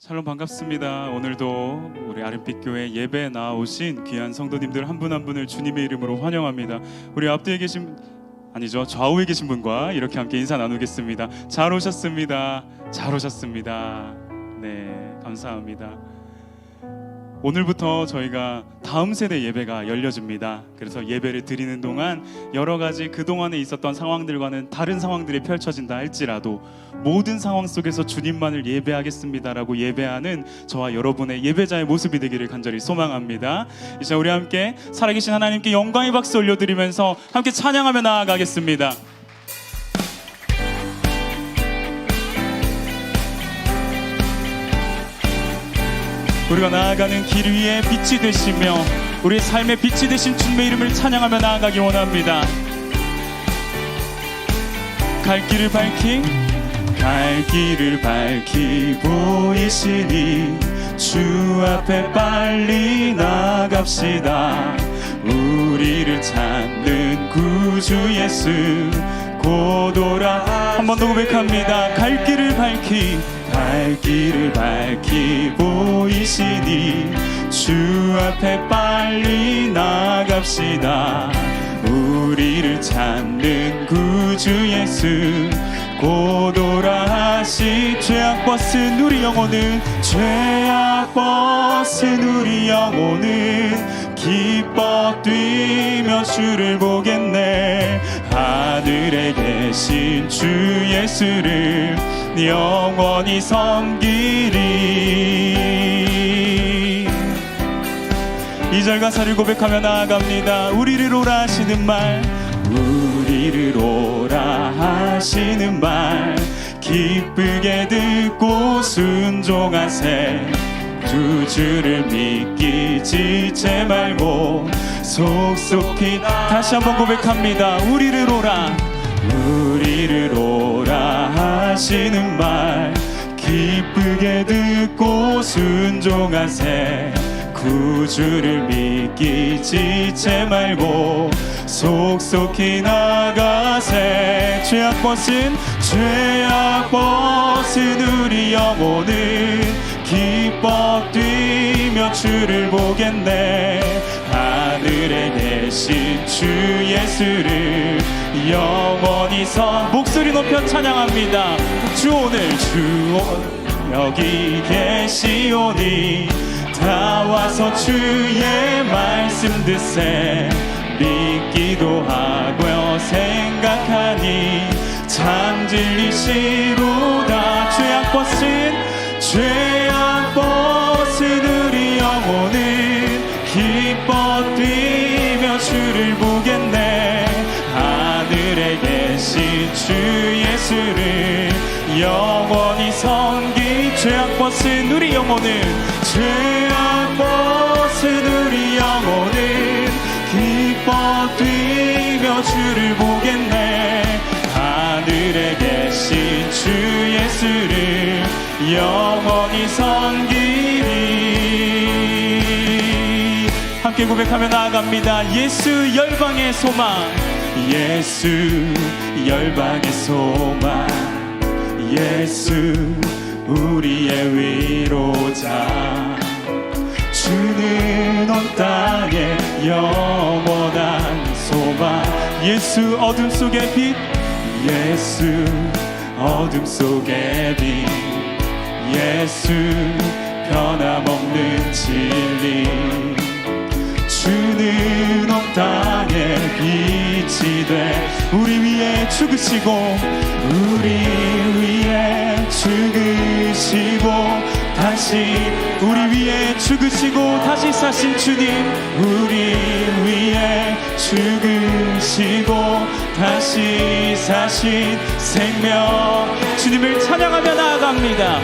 샬롬 반갑습니다. 오늘도 우리 아름빛교회 예배에 나오신 귀한 성도님들 한 분 한 분을 주님의 이름으로 환영합니다. 우리 앞뒤에 계신 좌우에 계신 분과 이렇게 함께 인사 나누겠습니다. 잘 오셨습니다. 잘 오셨습니다. 네, 감사합니다. 오늘부터 저희가 다음 세대 예배가 열려집니다. 그래서 예배를 드리는 동안 여러 가지 그동안에 있었던 상황들과는 다른 상황들이 펼쳐진다 할지라도 모든 상황 속에서 주님만을 예배하겠습니다라고 예배하는 저와 여러분의 예배자의 모습이 되기를 간절히 소망합니다. 이제 우리 함께 살아계신 하나님께 영광의 박수 올려드리면서 함께 찬양하며 나아가겠습니다. 우리가 나아가는 길 위에 빛이 되시며 우리의 삶의 빛이 되신 주님의 이름을 찬양하며 나아가기 원합니다. 갈 길을 밝히 보이시니 주 앞에 빨리 나갑시다. 우리를 찾는 구주 예수 곧 오라. 한 번 더 고백합니다. 갈 길을 밝히 보이시니 주 앞에 빨리 나갑시다. 우리를 찾는 구주 예수 곧 오라 하시. 죄악 벗은 우리 영혼은 기뻐 뛰며 주를 보겠네. 하늘에 계신 주 예수를 영원히 섬기리. 2절 가사를 고백하며 나아갑니다. 우리를 오라 하시는 말 기쁘게 듣고 순종하세. 두 주를 믿기 지체 말고 속속히. 다시 한번 고백합니다. 우리를 오라 하시는 말 기쁘게 듣고 순종하세. 구주를 믿기 지체 말고 속속히 나가세. 죄악 벗은 우리 영혼은 기뻐 뛰며 주를 보겠네. 하늘에 계신 주 예수를 영원히 목소리 높여 찬양합니다. 주 오늘 여기 계시오니 다 와서 주의 말씀 듣세. 믿기도 하고요 생각하니 참 진리시로다. 죄악 벗은 우리 영혼은 기뻐 뛰며 주를 보겠네. 하늘에 계신 주 예수를 영원히 섬기. 죄악 벗은 우리 영혼은 기뻐 뛰며 주를 보겠네. 하늘에 계신 주 예수를 영원히 섬기리. 함께 고백하며 나아갑니다. 예수 열방의 소망, 예수 우리의 위로자. 주는 온 땅에 영원한 소망. 예수 어둠 속의 빛, 예수 변함없는 진리. 주는 온 땅에 빛이 돼 우리 위에 죽으시고 다시 우리 위에 죽으시고 다시 사신 주님. 우리 위에 죽으시고 다시 사신 생명. 주님을 찬양하며 나아갑니다.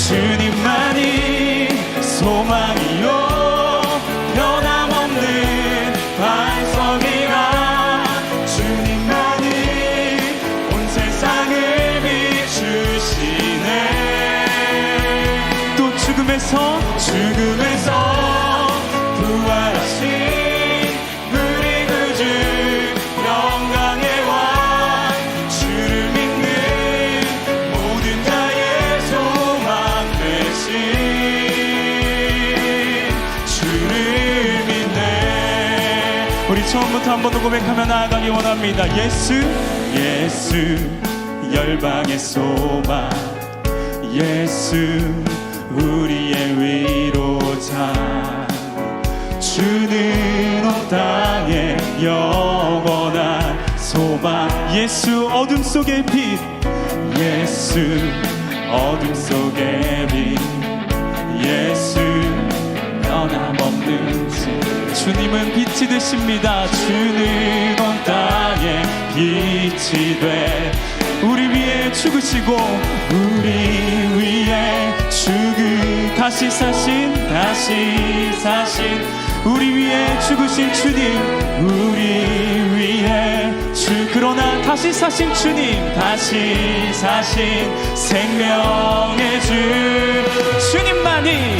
주님만이 소망이요 변함없는 반석이라. 주님만이 온 세상을 비추시네. 또 죽음에서 부활하신 우리 구주 영광의 왕. 주를 믿는 모든 자의 소망 되신 처음부터 한 번 더 고백하며 나아가기 원합니다. 예수 예수 열방의 소망 예수 우리의 위로자 주는 온 땅에 영원한 소망 예수 어둠 속의 빛 예수 어둠 속의 빛 예수 변함없는 주님은 빛이 되십니다. 주는 온 땅에 빛이 돼 우리 위에 죽으시고 우리 위에 다시 사신 우리 위에 죽으신 주님 우리 위에 그러나 다시 사신 주님 다시 사신 생명의 주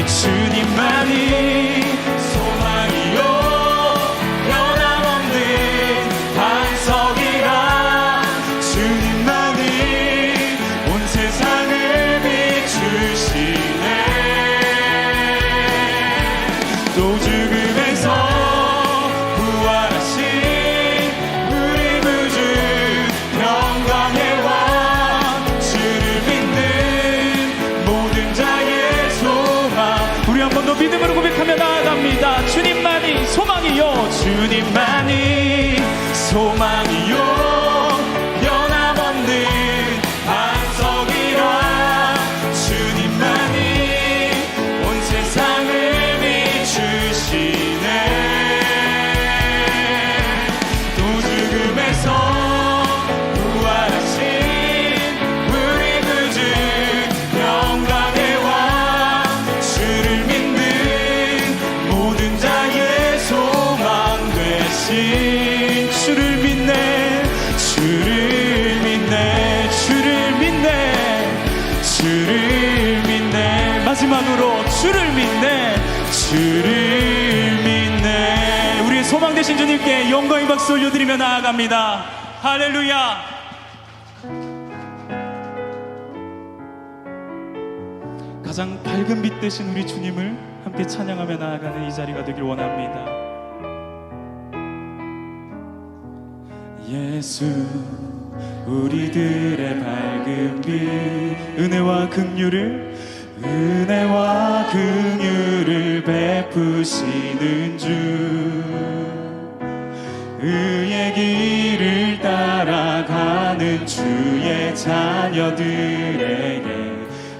주님만이 소망이요 변함없는 반석이라 주님만이 온 세상을 비추시네 또 죽음에서 부활하신 우리 구주 영광의 왕 주를 믿는 모든 자의 소망 우리 한 번 더 믿음으로 고백하며 나아갑니다. 주님만이 소망이요 주님만이 소망이요 변함없는 반석이라 주님만이 온 세상을 비추시네 또 죽음에서 부활하신 우리 구주 영광의 왕 주를 믿는 모든 자의 소망 되신 주를 믿네 주를 믿네 주를 믿네 마지막으로 주를 믿네 우리의 소망 되신 주님께 영광의 박수 올려드리며 나아갑니다. 할렐루야. 가장 밝은 빛 되신 우리 주님을 함께 찬양하며 나아가는 이 자리가 되길 원합니다. 예수 우리들의 밝은 빛 은혜와 긍휼을 베푸시는 주 의의 길을 따라가는 주의 자녀들에게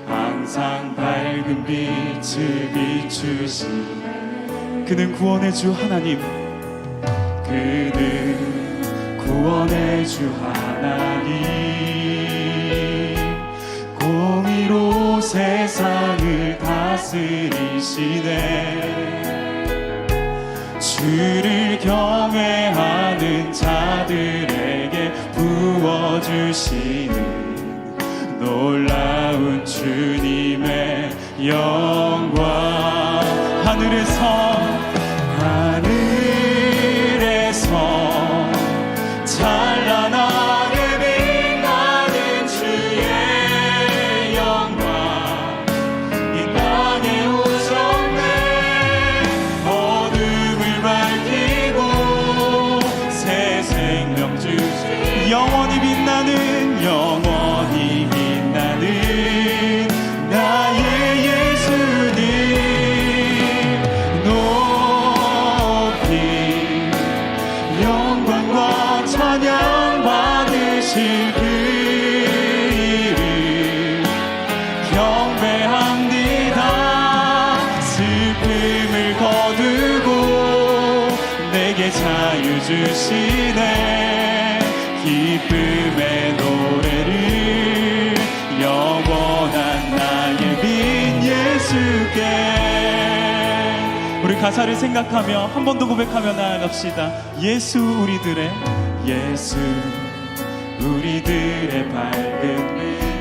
항상 밝은 빛을 비추시네 그는 구원의 주 하나님 그는 구원의 주 하나님 공의로 세상을 다스리시네 주를 경외하는 자들에게 부어주시는 놀라운 주님의 영광 하늘에서 찬란하게 빛나는 주의 영광 이 땅에 오셨네 어둠을 밝히고 새 생명 주시 영원히 빛나는 나의 예수님 높이 영광과 찬양 받으실 그 이름 경배합니다 슬픔을 거두고 내게 자유 주시네 기쁨의 노래를 영원한 나의 빛 예수께 우리 가사를 생각하며 한 번 더 고백하며 나아갑시다. 예수 우리들의 밝은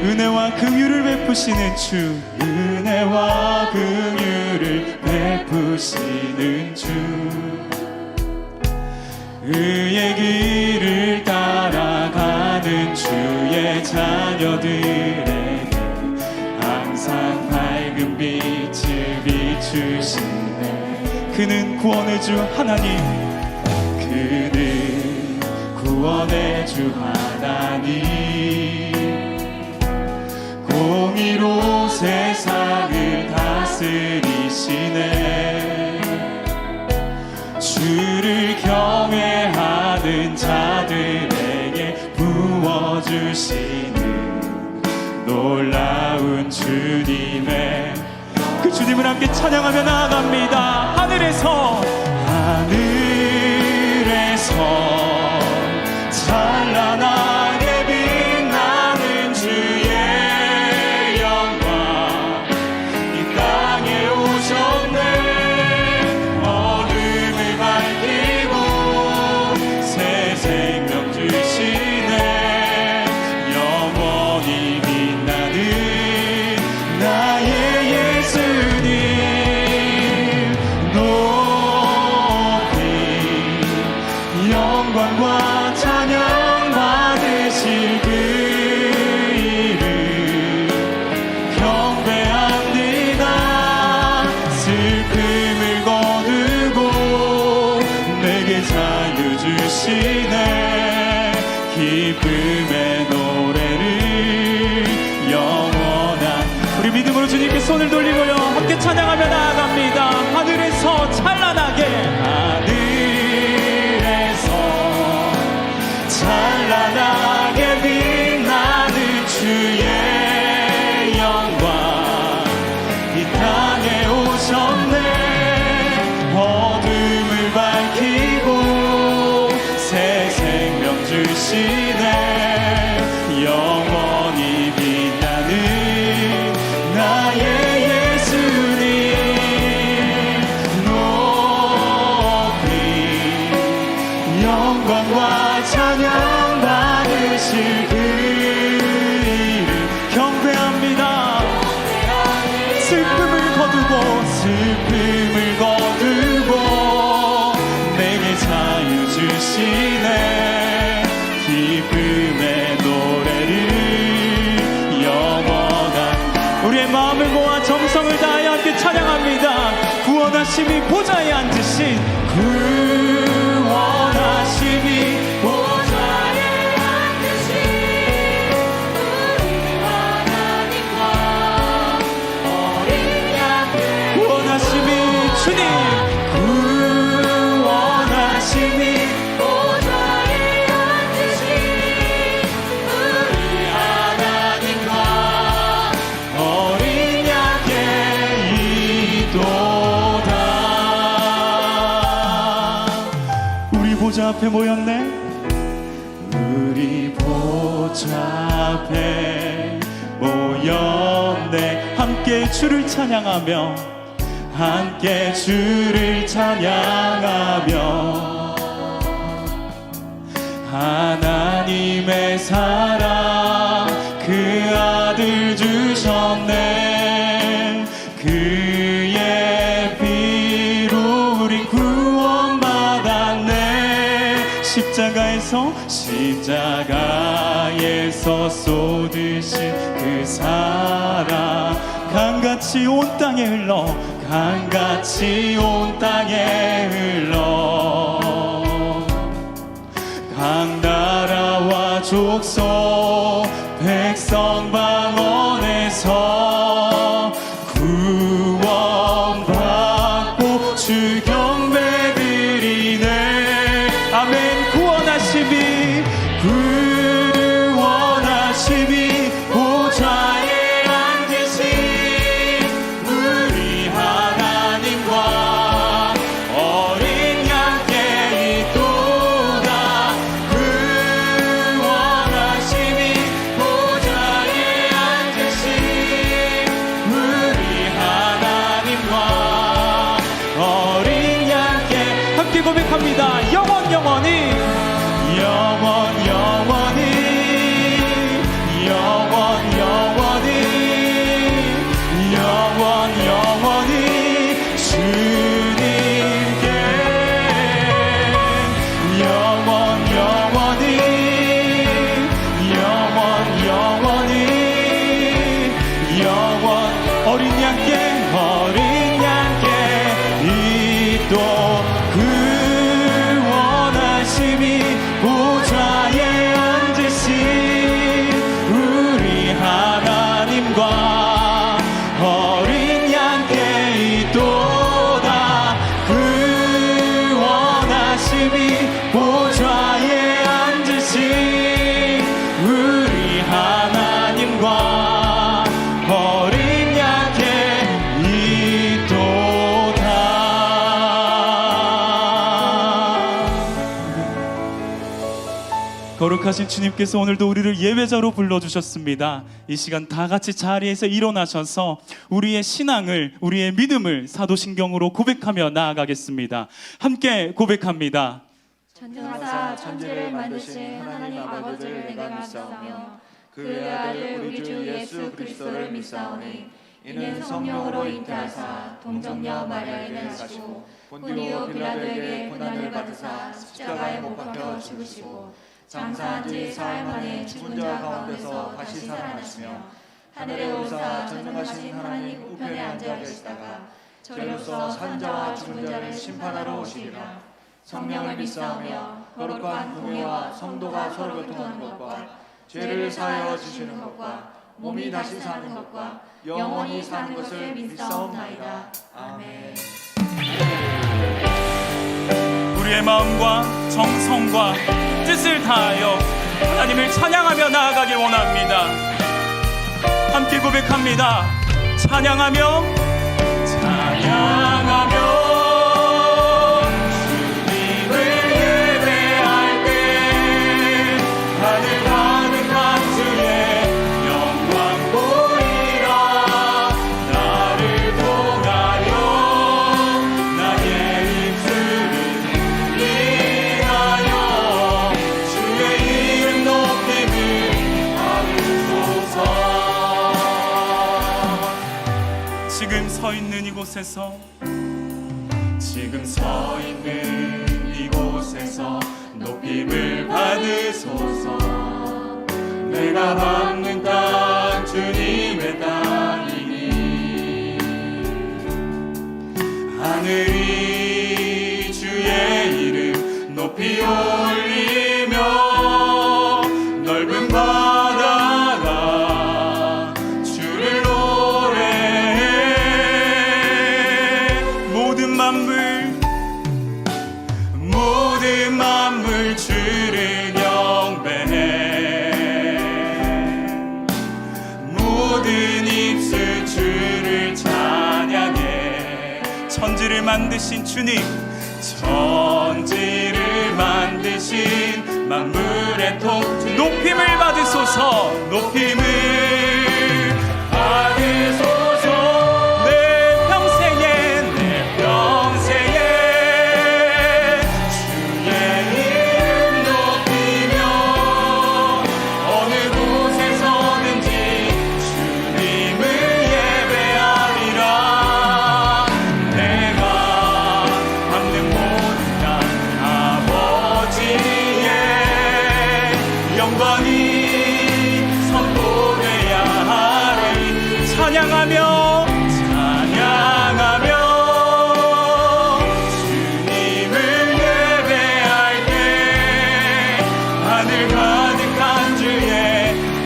은혜와 긍휼을 베푸시는 주 은혜와 긍휼을 베푸시는 주 의의 길을 따라가는 주의 자녀들에게 항상 밝은 빛을 비추시네 그는 구원의 주 하나님 구원의 주 하나님 공의로 세상을 다스리시네. 주를 경외하는 자들에게 부어주시는 놀라운 주님의 그 주님을 함께 찬양하며 나아갑니다. 하늘에서 찬란하게 빛나는 주의 영광 이 땅에 오셨네. 어둠을 밝히고 새 생명 주시네. 영원히 빛나는 나의 예수님 높이 영광과 찬양 받으실 그 이름 경배합니다. 슬픔을 거두고 내게 자유 주시네. 기쁨의 노래를 영원한 우리 믿음으로 주님께 손을 돌리고요 함께 찬양하며 나아갑니다. 하늘에서 찬란하게 찬란하게 빛나는 주의 영광 이 땅에 오셨네. 어둠을 밝히고 새 생명 주시네. 영원히 빛나는 나의 예수님 높이 영광과 찬양 받으실 그 이름 경배합니다. 슬픔을 거두고 내게 자유 주시네. 기쁨의 노래를 영원한 우리의 마음을 모아 정성을 다하여 함께 찬양합니다. 구원하심이 보좌에 앉으신 구원하심이 보좌에 앉으신 우리 하나님과 어린 양의 구원하심이 주님 구원하심이 보좌에 앉으신 우리 하나님과 어린 양의 이도다. 우리 보좌 앞에 모였네. 우리 보좌 앞에 모였네. 함께 주를 찬양하며 함께 주를 찬양하며 하나님의 사랑 그 아들 주셨네. 그의 피로 우리 구원받았네. 십자가에서 쏟으신 그 사랑 강같이 온 땅에 흘러 강같이 온 땅에 흘러 강나라와 족속 백성 방언에서 구원받고 주 경배 드리네. 아멘. 구원하심이 보좌에 앉으신 우리 하나님과 어린 양께 있도다. 구원하심이 보좌에 앉으신 거룩하신 주님께서 오늘도 우리를 예배자로 불러주셨습니다. 이 시간 다 같이 자리에서 일어나셔서 우리의 신앙을, 우리의 믿음을 사도신경으로 고백하며 나아가겠습니다. 함께 고백합니다. 전능하사 천지를 만드신 하나님 아버지를 내가 믿사오며 그의 아들 우리 주 예수 그리스도를 믿사오니 이는 성령으로 잉태하사 동정녀 마리아에게 나시고 본디오 빌라도에게 고난을 받으사 십자가에 못 박혀 죽으시고 장사한 지 사흘 만에 죽은 자 가운데서 다시 살아나시며 하늘에 오르사 전능하신 하나님 우편에 앉아 계시다가 저리로서 산 자와 죽은 자를 심판하러 오시리라. 성령을 믿사오며 거룩한 공예와 성도가 서로 교통하는 것과 죄를 사하여 주시는 것과 몸이 다시 사는 것과 영원히 사는 것을 믿사옵나이다. 아멘. 우리의 마음과 정성과 뜻을 다하여 하나님을 찬양하며 나아가길 원합니다. 함께 고백합니다. 찬양하며 주님을 예배할 때 하늘 가득한 주의 영광 보이라. 나를 통하여 나의 입술을 인하여 주의 이름 높임을 받으소서. 지금 서 있는 이곳에서 높임을 받으소서. 내가 밟는 땅 주님의 땅이니 하늘이 주의 이름 높이 올리며 넓은 바다가 주를 노래해. 모든 만물 주를 경배해. 모든 입술 주를 찬양해. 천지를 만드신 주님, 천지를 만드신 만물의 통 높임을 받으소서. 높임을 받으소서. 내 평생에 주의 이름 높이며 어느 곳에서든지 주님을 예배하리라. 내가 밟는 모든 땅 아버지의 영광이 선포돼야 하리. 찬양하며 주님을 예배할 때 하늘 가득한 주의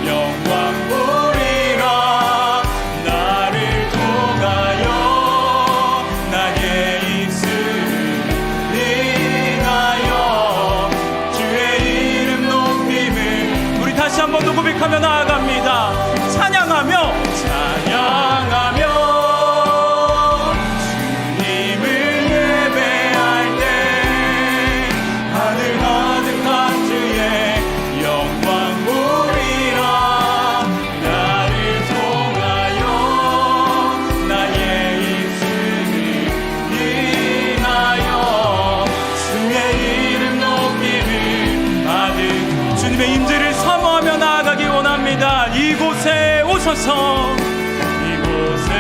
영광 보리라. 나를 통하여 나의 입술을 인하여 주의 이름 높임을. 우리 다시 한 번 더 고백하며 나아갑니다. 찬양하며 주님을 예배할 때 하늘 가득한 주의 영광 보리라. 나를 통하여 나의 입술을 인하여 주의 이름 높임을 받은 주님의 임재를 사모하며 나아가기 원합니다. 이곳에 오셔서 이곳에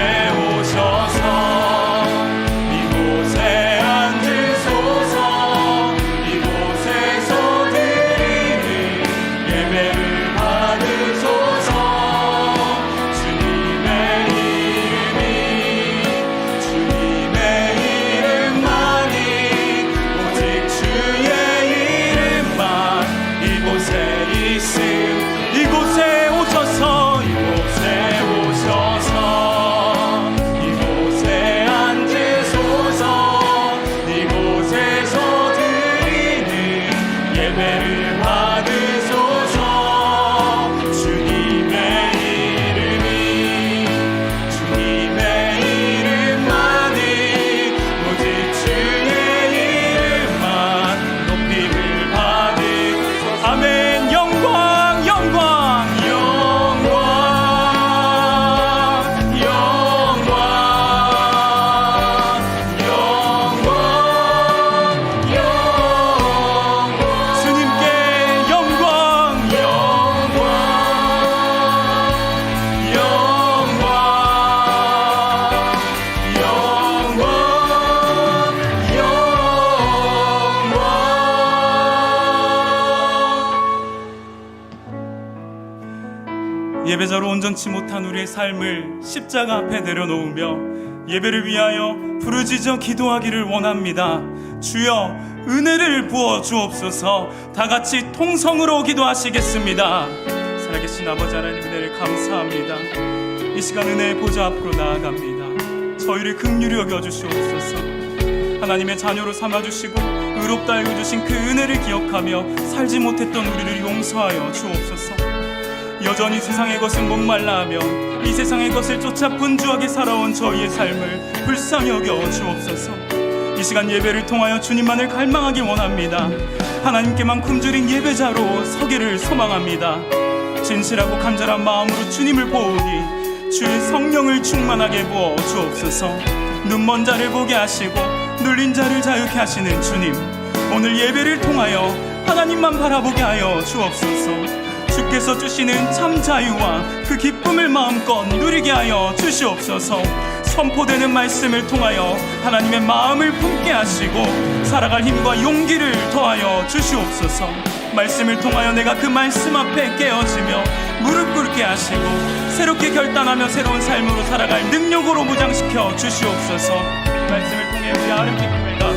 앉으소서. 이곳에서 드리는 예배를 받으소서. 주님의 이름만이 오직 주의 이름만 이곳에 있음. 이곳에 오셔서 이곳에 예배자로 온전치 못한 우리의 삶을 십자가 앞에 내려놓으며 예배를 위하여 부르짖어 기도하기를 원합니다. 주여 은혜를 부어 주옵소서. 다 같이 통성으로 기도하시겠습니다. 살아계신 아버지 하나님, 은혜를 감사합니다. 이 시간 은혜의 보좌 앞으로 나아갑니다. 저희를 긍휼히 여겨주시옵소서. 하나님의 자녀로 삼아주시고 의롭다 알고주신 그 은혜를 기억하며 살지 못했던 우리를 용서하여 주옵소서. 여전히 세상의 것은 목말라하며 이 세상의 것을 쫓아 분주하게 살아온 저희의 삶을 불쌍히 여겨 주옵소서. 이 시간 예배를 통하여 주님만을 갈망하기 원합니다. 하나님께만 굶주린 예배자로 서기를 소망합니다. 진실하고 간절한 마음으로 주님을 보오니 주의 성령을 충만하게 부어 주옵소서. 눈먼 자를 보게 하시고 눌린 자를 자유케 하시는 주님, 오늘 예배를 통하여 하나님만 바라보게 하여 주옵소서. 주께서 주시는 참 자유와 그 기쁨을 마음껏 누리게 하여 주시옵소서. 선포되는 말씀을 통하여 하나님의 마음을 품게 하시고 살아갈 힘과 용기를 더하여 주시옵소서. 말씀을 통하여 내가 그 말씀 앞에 깨어지며 무릎 꿇게 하시고 새롭게 결단하며 새로운 삶으로 살아갈 능력으로 무장시켜 주시옵소서. 말씀을 통해 우리 아름답게 교회가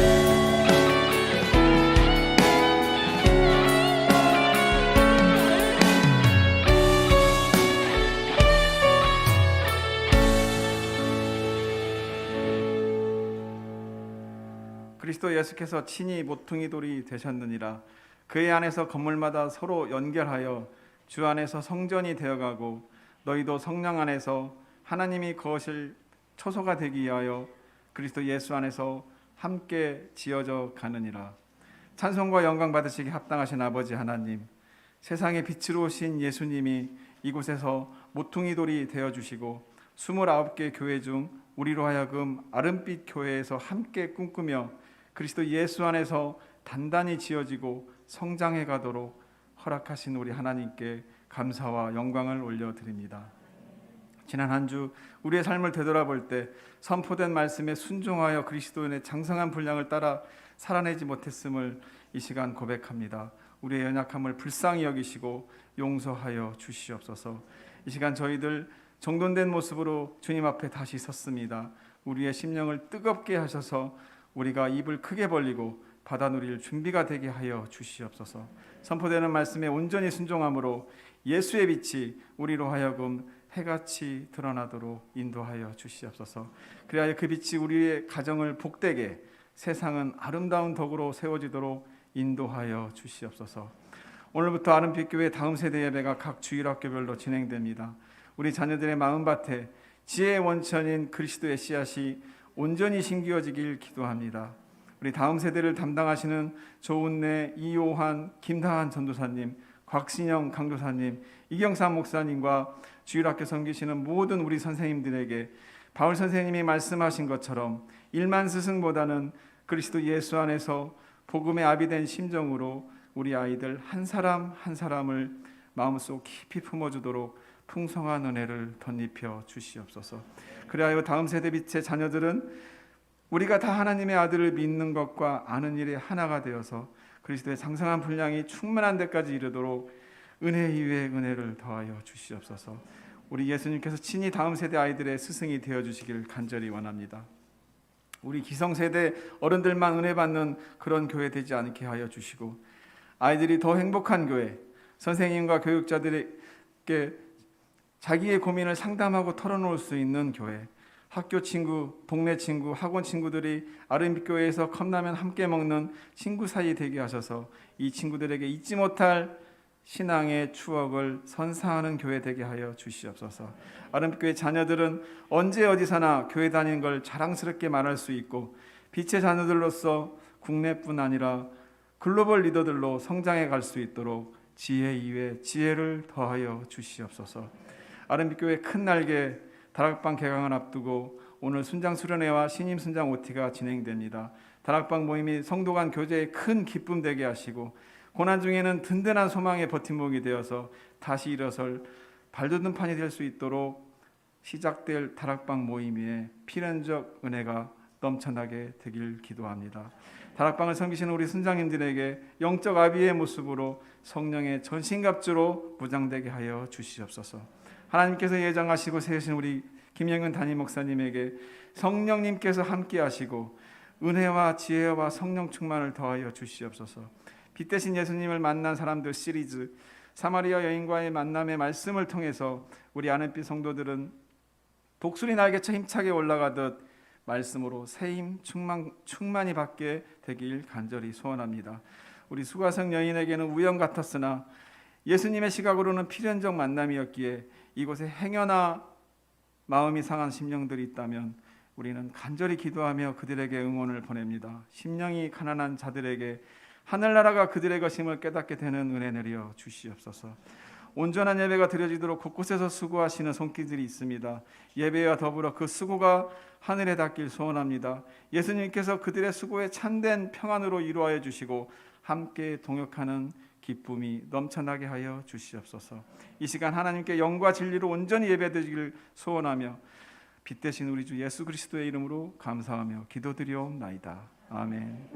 그리스도 예수께서 친히 모퉁이 돌이 되셨느니라. 그의 안에서 건물마다 서로 연결하여 주 안에서 성전이 되어가고 너희도 성령 안에서 하나님이 거하실 초소가 되기 위하여 그리스도 예수 안에서 함께 지어져 가느니라. 찬송과 영광 받으시기 합당하신 아버지 하나님, 세상의 빛으로 오신 예수님이 이곳에서 모퉁이 돌이 되어주시고 29개 교회 중 우리로 하여금 아름빛 교회에서 함께 꿈꾸며 그리스도 예수 안에서 단단히 지어지고 성장해 가도록 허락하신 우리 하나님께 감사와 영광을 올려드립니다. 지난 한 주 우리의 삶을 되돌아볼 때 선포된 말씀에 순종하여 그리스도인의 장성한 분량을 따라 살아내지 못했음을 이 시간 고백합니다. 우리의 연약함을 불쌍히 여기시고 용서하여 주시옵소서. 이 시간 저희들 정돈된 모습으로 주님 앞에 다시 섰습니다. 우리의 심령을 뜨겁게 하셔서 우리가 입을 크게 벌리고 받아 누릴 준비가 되게 하여 주시옵소서. 선포되는 말씀에 온전히 순종함으로 예수의 빛이 우리로 하여금 해같이 드러나도록 인도하여 주시옵소서. 그리하여 그 빛이 우리의 가정을 복되게, 세상은 아름다운 덕으로 세워지도록 인도하여 주시옵소서. 오늘부터 아름빛 교회 다음 세대 예배가 각 주일학교별로 진행됩니다. 우리 자녀들의 마음밭에 지혜의 원천인 그리스도의 씨앗이 온전히 심기어지길 기도합니다. 우리 다음 세대를 담당하시는 조은래, 이요한, 김다한 전도사님, 곽신영 강도사님, 이경삼 목사님과 주일학교 섬기시는 모든 우리 선생님들에게 바울 선생님이 말씀하신 것처럼 일만 스승보다는 그리스도 예수 안에서 복음의 아비 된 심정으로 우리 아이들 한 사람 한 사람을 마음속 깊이 품어주도록 풍성한 은혜를 덧입혀 주시옵소서. 그리하여 다음 세대 빛의 자녀들은 우리가 다 하나님의 아들을 믿는 것과 아는 일에 하나가 되어서 그리스도의 장성한 분량이 충만한 데까지 이르도록 은혜 위에 은혜를 더하여 주시옵소서. 우리 예수님께서 친히 다음 세대 아이들의 스승이 되어주시길 간절히 원합니다. 우리 기성세대 어른들만 은혜 받는 그런 교회 되지 않게 하여 주시고 아이들이 더 행복한 교회, 선생님과 교육자들에게 자기의 고민을 상담하고 털어놓을 수 있는 교회, 학교 친구, 동네 친구, 학원 친구들이 아름빛 교회에서 컵라면 함께 먹는 친구 사이 되게 하셔서 이 친구들에게 잊지 못할 신앙의 추억을 선사하는 교회 되게 하여 주시옵소서. 아름빛 교회 자녀들은 언제 어디서나 교회 다니는 걸 자랑스럽게 말할 수 있고 빛의 자녀들로서 국내뿐 아니라 글로벌 리더들로 성장해 갈 수 있도록 지혜 이외 지혜를 더하여 주시옵소서. 아름빛 교회 큰 날개 다락방 개강을 앞두고 오늘 순장 수련회와 신임 순장 OT가 진행됩니다. 다락방 모임이 성도 간 교제에 큰 기쁨 되게 하시고 고난 중에는 든든한 소망의 버팀목이 되어서 다시 일어설 발돋움판이 될 수 있도록 시작될 다락방 모임 위에 필연적 은혜가 넘쳐나게 되길 기도합니다. 다락방을 섬기시는 우리 순장님들에게 영적 아비의 모습으로 성령의 전신갑주로 무장되게 하여 주시옵소서. 하나님께서 예정하시고 세우신 우리 김영은 담임 목사님에게 성령님께서 함께 하시고 은혜와 지혜와 성령 충만을 더하여 주시옵소서. 빛 대신 예수님을 만난 사람들 시리즈 사마리아 여인과의 만남의 말씀을 통해서 우리 아는빛 성도들은 독수리 날개쳐 힘차게 올라가듯 말씀으로 새힘 충만히 받게 되길 간절히 소원합니다. 우리 수가성 여인에게는 우연 같았으나 예수님의 시각으로는 필연적 만남이었기에 이곳에 행여나 마음이 상한 심령들이 있다면 우리는 간절히 기도하며 그들에게 응원을 보냅니다. 심령이 가난한 자들에게 하늘나라가 그들의 것임을 깨닫게 되는 은혜 내려 주시옵소서. 온전한 예배가 드려지도록 곳곳에서 수고하시는 손길들이 있습니다. 예배와 더불어 그 수고가 하늘에 닿길 소원합니다. 예수님께서 그들의 수고에 참된 평안으로 이루어 주시고 함께 동역하는 기쁨이 넘쳐나게 하여 주시옵소서. 이 시간 하나님께 영과 진리로 온전히 예배드리길 소원하며 빛 대신 우리 주 예수 그리스도의 이름으로 감사하며 기도드리옵나이다. 아멘.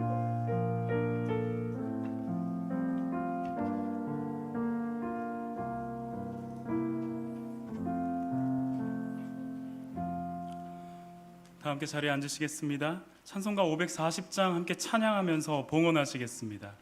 다 함께 자리에 앉으시겠습니다. 찬송가 540장 함께 찬양하면서 봉헌하시겠습니다.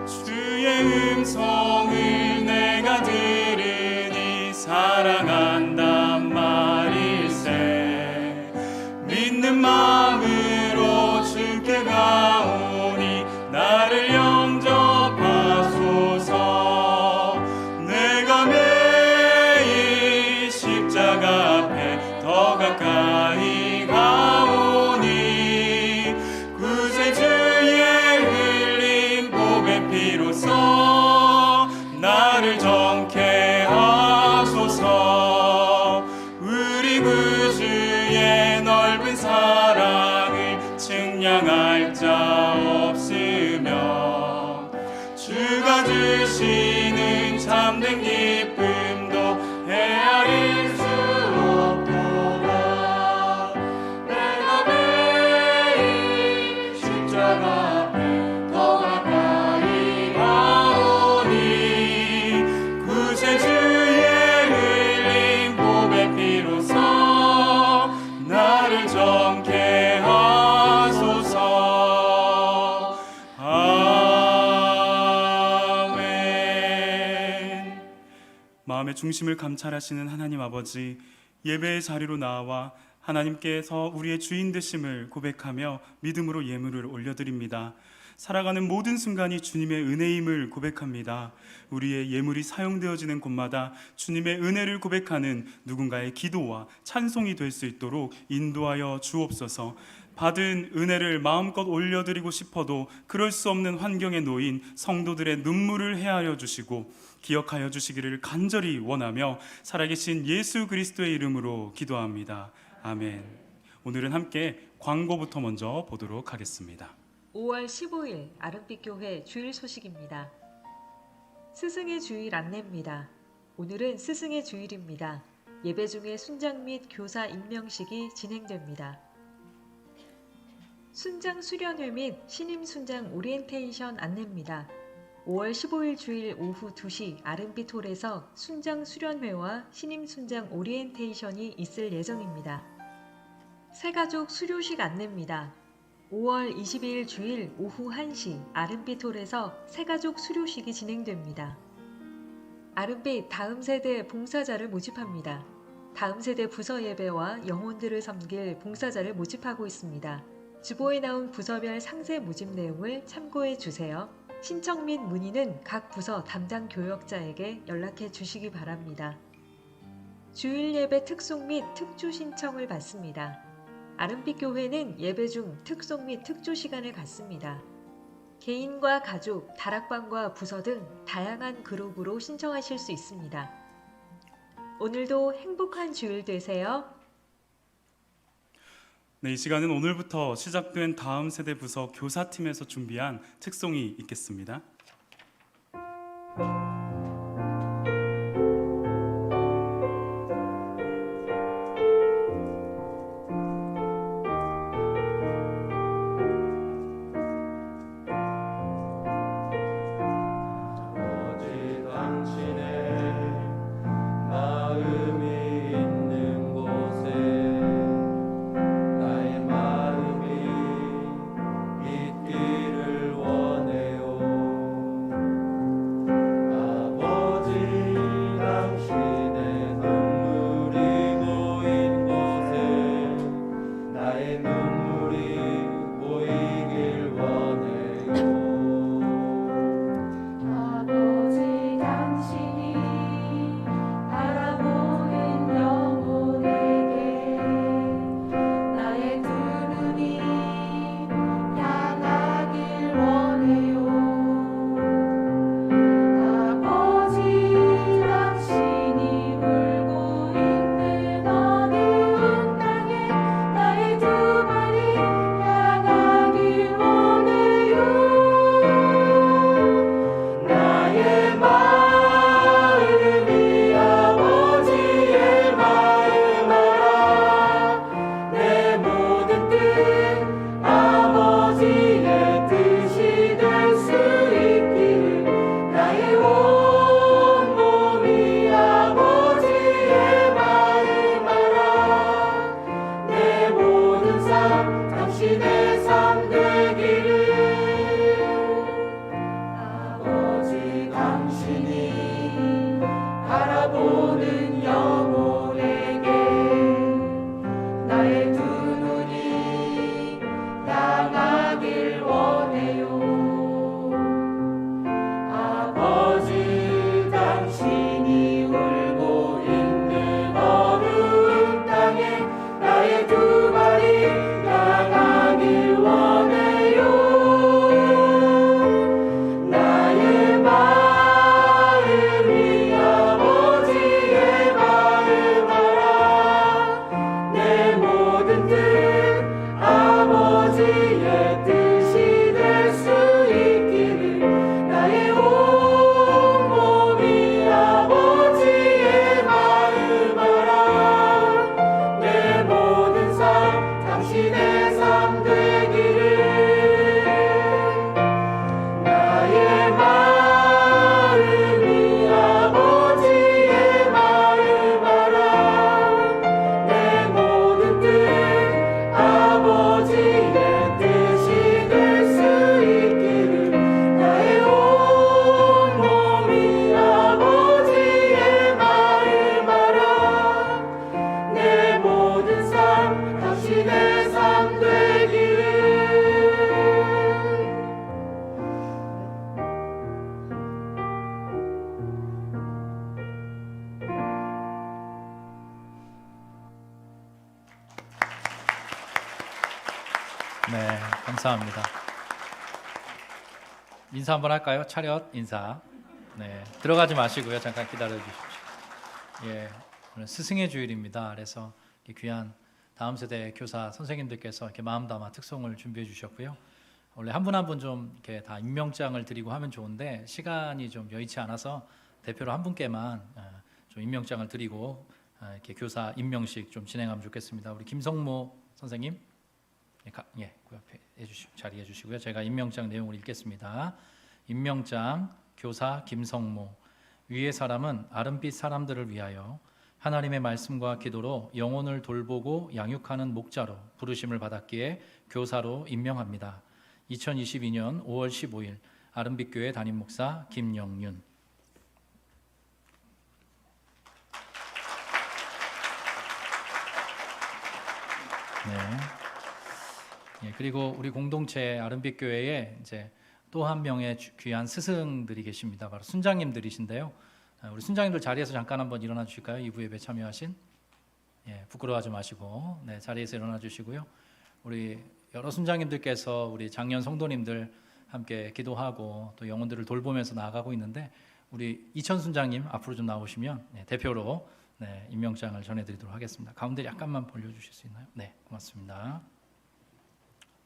주의 음성을 내가 들으니 사랑한단 말일세. 믿는 마음으로 주께 가오니 나를 영접하소서. 내가 매일 십자가 앞에 더 가까이 가오니 구세 주의 흘린 복의 피로써 나를 정케 하소서. 우리 구주의 넓은 사랑을 측량할 자 없으며 주가 주시는 참된 기쁨도 헤아릴 수 없도다. 내가 매일 십자가 앞에 더 가까이 가오니 구세 주의 흘린 복의 피로써 나를 정케 하소서. 아멘. 마음의 중심을 감찰하시는 하나님 아버지, 예배의 자리로 나와 하나님께서 우리의 주인 되심을 고백하며 믿음으로 예물을 올려드립니다. 살아가는 모든 순간이 주님의 은혜임을 고백합니다. 우리의 예물이 사용되어지는 곳마다 주님의 은혜를 고백하는 누군가의 기도와 찬송이 될 수 있도록 인도하여 주옵소서. 받은 은혜를 마음껏 올려드리고 싶어도 그럴 수 없는 환경에 놓인 성도들의 눈물을 헤아려 주시고 기억하여 주시기를 간절히 원하며 살아계신 예수 그리스도의 이름으로 기도합니다. 아멘. 오늘은 함께 광고부터 먼저 보도록 하겠습니다. 5월 15일 아름빛 교회 주일 소식입니다. 스승의 주일 안내입니다. 오늘은 스승의 주일입니다. 예배 중에 순장 및 교사 임명식이 진행됩니다. 순장 수련회 및 신임 순장 오리엔테이션 안내입니다. 5월 15일 주일 오후 2시 아름빛 홀에서 순장 수련회와 신임 순장 오리엔테이션이 있을 예정입니다. 새가족 수료식 안내입니다. 5월 22일 주일 오후 1시 아름빛 홀에서 새가족 수료식이 진행됩니다. 아름빛 다음 세대 봉사자를 모집합니다. 다음 세대 부서 예배와 영혼들을 섬길 봉사자를 모집하고 있습니다. 주보에 나온 부서별 상세 모집 내용을 참고해 주세요. 신청 및 문의는 각 부서 담당 교역자에게 연락해 주시기 바랍니다. 주일 예배 특송 및 특주 신청을 받습니다. 아름빛 교회는 예배 중 특송 및 특조 시간을 갖습니다. 개인과 가족, 다락방과 부서 등 다양한 그룹으로 신청하실 수 있습니다. 오늘도 행복한 주일 되세요. 네, 이 시간은 오늘부터 시작된 다음 세대 부서 교사팀에서 준비한 특송이 있겠습니다. 네, 감사합니다. 인사 한번 할까요? 차렷 인사. 네, 들어가지 마시고요. 잠깐 기다려 주십시오. 예, 오늘 스승의 주일입니다. 그래서 귀한 다음 세대 교사 선생님들께서 이렇게 마음 담아 특송을 준비해 주셨고요. 원래 한 분 한 분 좀 이렇게 다 임명장을 드리고 하면 좋은데 시간이 좀 여의치 않아서 대표로 한 분께만 좀 임명장을 드리고 이렇게 교사 임명식 좀 진행하면 좋겠습니다. 우리 김성모 선생님, 그 옆에 자리해 주시고요. 제가 임명장 내용을 읽겠습니다. 임명장 교사 김성모. 위의 사람은 아름빛 사람들을 위하여 하나님의 말씀과 기도로 영혼을 돌보고 양육하는 목자로 부르심을 받았기에 교사로 임명합니다. 2022년 5월 15일 아름빛교회 담임 목사 김영윤. 네. 그리고 우리 공동체 아름빛교회에 이제 또 한 명의 귀한 스승들이 계십니다. 바로 순장님들이신데요. 우리 순장님들 자리에서 잠깐 한번 일어나 주실까요? 2부 예배 참여하신. 부끄러워하지 마시고 자리에서 일어나 주시고요. 우리 여러 순장님들께서 우리 장년 성도님들 함께 기도하고 또 영혼들을 돌보면서 나아가고 있는데 우리 이천 순장님 앞으로 좀 나오시면 대표로 임명장을 전해드리도록 하겠습니다. 가운데 약간만 벌려주실 수 있나요? 네, 고맙습니다.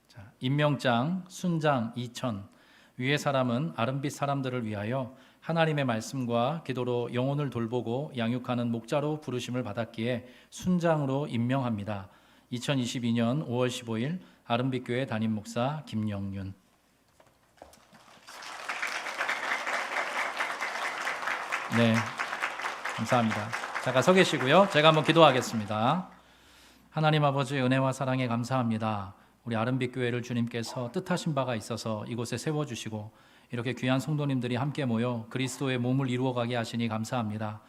자, 임명장 순장 이천. 위의 사람은 아름빛 사람들을 위하여 하나님의 말씀과 기도로 영혼을 돌보고 양육하는 목자로 부르심을 받았기에 순장으로 임명합니다. 2022년 5월 15일 아름빛교회 담임 목사 김영윤. 네, 감사합니다. 잠깐 서 계시고요. 제가 한번 기도하겠습니다. 하나님 아버지의 은혜와 사랑에 감사합니다. 우리 아름빛교회를 주님께서 뜻하신 바가 있어서 이곳에 세워주시고 이렇게 귀한 성도님들이 함께 모여 그리스도의 몸을 이루어가게 하시니 감사합니다.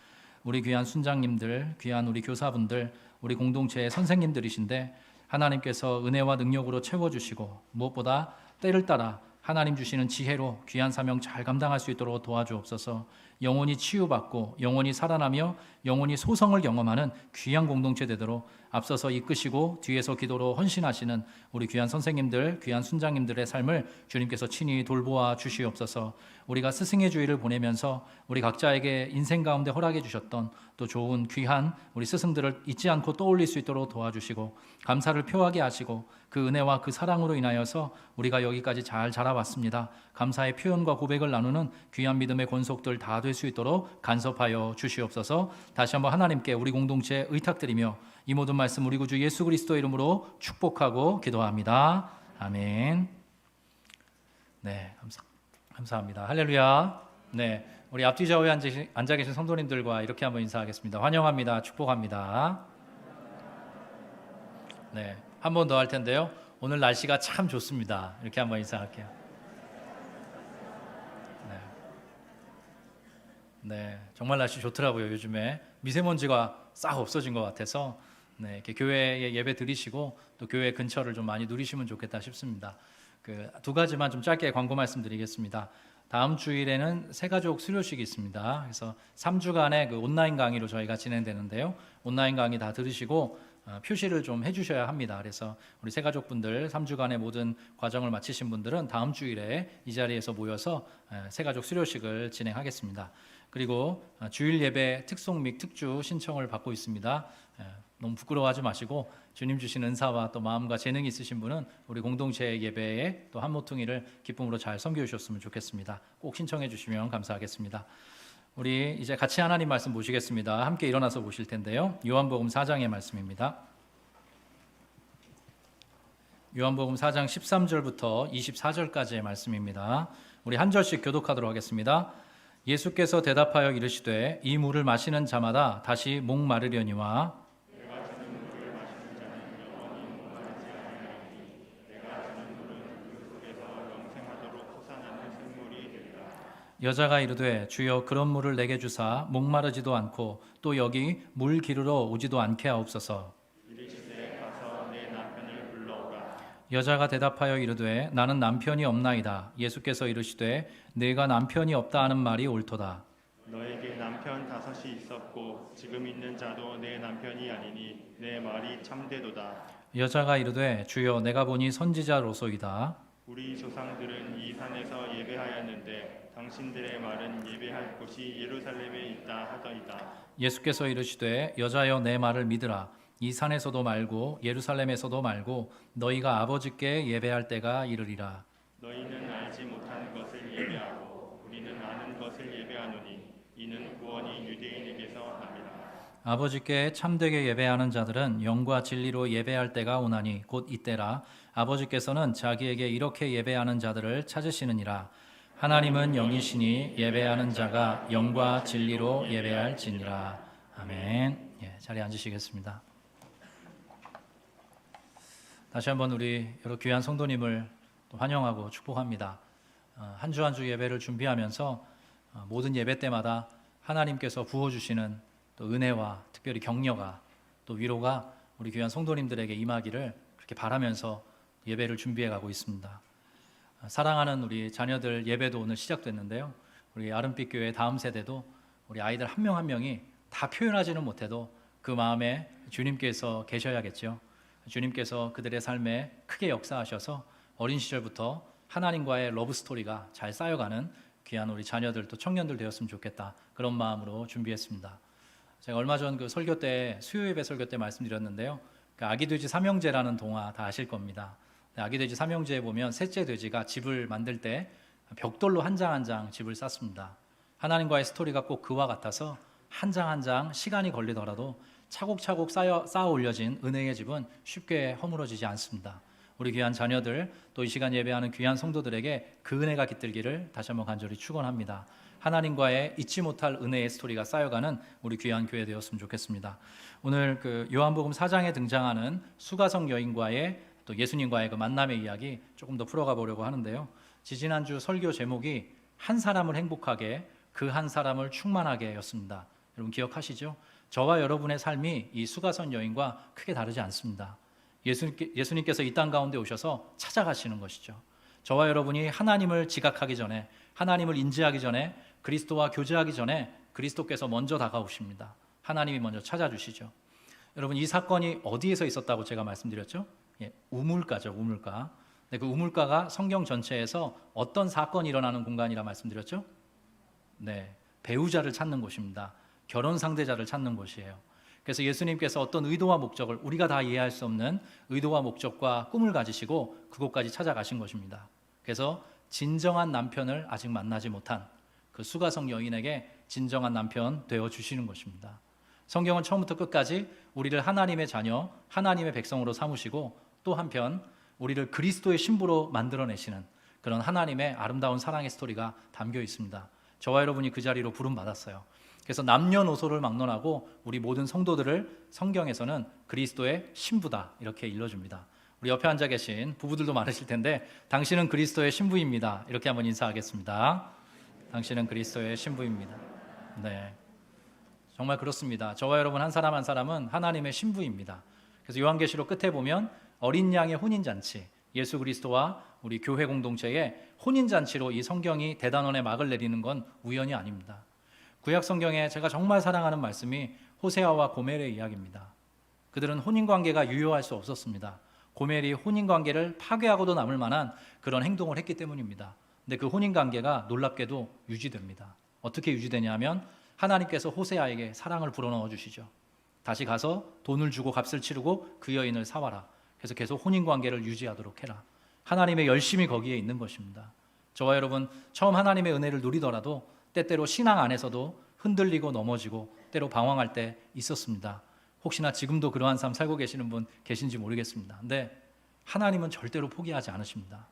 우리 귀한 순장님들, 귀한 우리 교사분들, 우리 공동체의 선생님들이신데 하나님께서 은혜와 능력으로 채워주시고 무엇보다 때를 따라 하나님 주시는 지혜로 귀한 사명 잘 감당할 수 있도록 도와주옵소서. 영혼이 치유받고 영혼이 살아나며 영혼이 소성을 경험하는 귀한 공동체 되도록 앞서서 이끄시고 뒤에서 기도로 헌신하시는 우리 귀한 선생님들, 귀한 순장님들의 삶을 주님께서 친히 돌보아 주시옵소서. 우리가 스승의 주일을 보내면서 우리 각자에게 인생 가운데 허락해 주셨던 또 좋은 귀한 우리 스승들을 잊지 않고 떠올릴 수 있도록 도와주시고 감사를 표하게 하시고 그 은혜와 그 사랑으로 인하여서 우리가 여기까지 잘 자라왔습니다. 감사의 표현과 고백을 나누는 귀한 믿음의 권속들 다 될 수 있도록 간섭하여 주시옵소서. 다시 한번 하나님께 우리 공동체에 의탁드리며 이 모든 말씀 우리 구주 예수 그리스도의 이름으로 축복하고 기도합니다. 아멘. 네, 감사합니다. 할렐루야. 네, 우리 앞뒤 좌우에 앉아 계신 성도님들과 이렇게 한번 인사하겠습니다. 환영합니다. 축복합니다. 네, 한 번 더 할 텐데요. 오늘 날씨가 참 좋습니다. 이렇게 한번 인사할게요. 네, 정말 날씨 좋더라고요. 요즘에 미세먼지가 싹 없어진 것 같아서 이렇게 교회에 예배 드리시고 또 교회 근처를 좀 많이 누리시면 좋겠다 싶습니다. 그 두 가지만 좀 짧게 광고 말씀드리겠습니다. 다음 주일에는 새가족 수료식이 있습니다. 그래서 3주간의 그 온라인 강의로 저희가 진행되는데요. 온라인 강의 다 들으시고 표시를 좀 해주셔야 합니다. 그래서 우리 새가족분들 3주간의 모든 과정을 마치신 분들은 다음 주일에 이 자리에서 모여서 새가족 수료식을 진행하겠습니다. 그리고 주일 예배 특송 및 특주 신청을 받고 있습니다. 너무 부끄러워하지 마시고 주님 주신 은사와 또 마음과 재능이 있으신 분은 우리 공동체 예배에 또 한모퉁이를 기쁨으로 잘 섬겨 주셨으면 좋겠습니다. 꼭 신청해 주시면 감사하겠습니다. 우리 이제 같이 하나님 말씀 보시겠습니다. 함께 일어나서 보실 텐데요. 요한복음 4장의 말씀입니다. 요한복음 4장 13절부터 24절까지의 말씀입니다. 우리 한 절씩 교독하도록 하겠습니다. 예수께서 대답하여 이르시되 이 물을 마시는 자마다 다시 목마르려니와 여자가 이르되 주여 그런 물을 내게 주사 목마르지도 않고 또 여기 물 기르러 오지도 않게 하옵소서. 이르시되 가서 내 남편을 불러오라. 여자가 대답하여 이르되 나는 남편이 없나이다. 예수께서 이르시되 네가 남편이 없다 하는 말이 옳도다. 너에게 남편 5이 있었고 지금 있는 자도 내 남편이 아니니 내 말이 참되도다. 여자가 이르되 주여 내가 보니 선지자로소이다. 우리 조상들은 이 산에서 예배하였는데 당신들의 말은 예배할 곳이 예루살렘에 있다 하더이다. 예수께서 이르시되 여자여 내 말을 믿으라. 이 산에서도 말고 예루살렘에서도 말고 너희가 아버지께 예배할 때가 이르리라. 너희는 알지 못하는 것을 예배하고 우리는 아는 것을 예배하노니 이는 구원이 유대인에게서 남이라. 아버지께 참되게 예배하는 자들은 영과 진리로 예배할 때가 오나니 곧 이때라. 아버지께서는 자기에게 이렇게 예배하는 자들을 찾으시느니라. 하나님은 영이시니 예배하는 자가 영과 진리로 예배할지니라. 아멘. 자리에 앉으시겠습니다. 다시 한번 우리 여러 귀한 성도님을 또 환영하고 축복합니다. 한 주 한 주 예배를 준비하면서 모든 예배 때마다 하나님께서 부어주시는 또 은혜와 특별히 격려가 또 위로가 우리 귀한 성도님들에게 임하기를 그렇게 바라면서 예배를 준비해 가고 있습니다. 사랑하는 우리 자녀들 예배도 오늘 시작됐는데요. 우리 아름빛 교회 다음 세대도 우리 아이들 한 명 한 명이 다 표현하지는 못해도 그 마음에 주님께서 계셔야겠죠. 주님께서 그들의 삶에 크게 역사하셔서 어린 시절부터 하나님과의 러브 스토리가 잘 쌓여가는 귀한 우리 자녀들 또 청년들 되었으면 좋겠다. 그런 마음으로 준비했습니다. 제가 얼마 전 그 설교 때 수요 예배 설교 때 말씀드렸는데요. 그 아기 돼지 삼형제라는 동화 다 아실 겁니다. 아기 돼지 삼형제에 보면 셋째 돼지가 집을 만들 때 벽돌로 한 장 한 장 집을 쌓습니다. 하나님과의 스토리가 꼭 그와 같아서 한 장 한 장 시간이 걸리더라도 차곡차곡 쌓아 올려진 은혜의 집은 쉽게 허물어지지 않습니다. 우리 귀한 자녀들 또 이 시간 예배하는 귀한 성도들에게 그 은혜가 깃들기를 다시 한번 간절히 축원합니다. 하나님과의 잊지 못할 은혜의 스토리가 쌓여가는 우리 귀한 교회 되었으면 좋겠습니다. 오늘 그 요한복음 4장에 등장하는 수가성 여인과의 또 예수님과의 그 만남의 이야기 조금 더 풀어가 보려고 하는데요. 지지난주 설교 제목이 한 사람을 행복하게 그 한 사람을 충만하게 였습니다. 여러분 기억하시죠? 저와 여러분의 삶이 이 수가성 여인과 크게 다르지 않습니다. 예수님께서 이 땅 가운데 오셔서 찾아가시는 것이죠. 저와 여러분이 하나님을 지각하기 전에, 하나님을 인지하기 전에, 그리스도와 교제하기 전에 그리스도께서 먼저 다가오십니다. 하나님이 먼저 찾아주시죠. 여러분 이 사건이 어디에서 있었다고 제가 말씀드렸죠? 우물가죠, 우물가. 그 우물가가 성경 전체에서 어떤 사건이 일어나는 공간이라 말씀드렸죠? 배우자를 찾는 곳입니다. 결혼 상대자를 찾는 곳이에요. 그래서 예수님께서 어떤 의도와 목적을 우리가 다 이해할 수 없는 의도와 목적과 꿈을 가지시고 그곳까지 찾아가신 것입니다. 그래서 진정한 남편을 아직 만나지 못한 그 수가성 여인에게 진정한 남편 되어 주시는 것입니다. 성경은 처음부터 끝까지 우리를 하나님의 자녀, 하나님의 백성으로 삼으시고 또 한편 우리를 그리스도의 신부로 만들어내시는 그런 하나님의 아름다운 사랑의 스토리가 담겨 있습니다. 저와 여러분이 그 자리로 부름받았어요. 그래서 남녀노소를 막론하고 우리 모든 성도들을 성경에서는 그리스도의 신부다 이렇게 일러줍니다. 우리 옆에 앉아 계신 부부들도 많으실 텐데 당신은 그리스도의 신부입니다. 이렇게 한번 인사하겠습니다. 당신은 그리스도의 신부입니다. 정말 그렇습니다. 저와 여러분 한 사람 한 사람은 하나님의 신부입니다. 그래서 요한계시록 끝에 보면 어린 양의 혼인잔치, 예수 그리스도와 우리 교회 공동체의 혼인잔치로 이 성경이 대단원의 막을 내리는 건 우연이 아닙니다. 구약 성경에 제가 정말 사랑하는 말씀이 호세아와 고멜의 이야기입니다. 그들은 혼인관계가 유효할 수 없었습니다. 고멜이 혼인관계를 파괴하고도 남을 만한 그런 행동을 했기 때문입니다. 근데 그 혼인관계가 놀랍게도 유지됩니다. 어떻게 유지되냐면 하나님께서 호세아에게 사랑을 불어넣어 주시죠. 다시 가서 돈을 주고 값을 치르고 그 여인을 사와라. 그래서 계속 혼인관계를 유지하도록 해라. 하나님의 열심이 거기에 있는 것입니다. 저와 여러분 처음 하나님의 은혜를 누리더라도 때때로 신앙 안에서도 흔들리고 넘어지고 때로 방황할 때 있었습니다. 혹시나 지금도 그러한 삶 살고 계시는 분 계신지 모르겠습니다. 근데 하나님은 절대로 포기하지 않으십니다.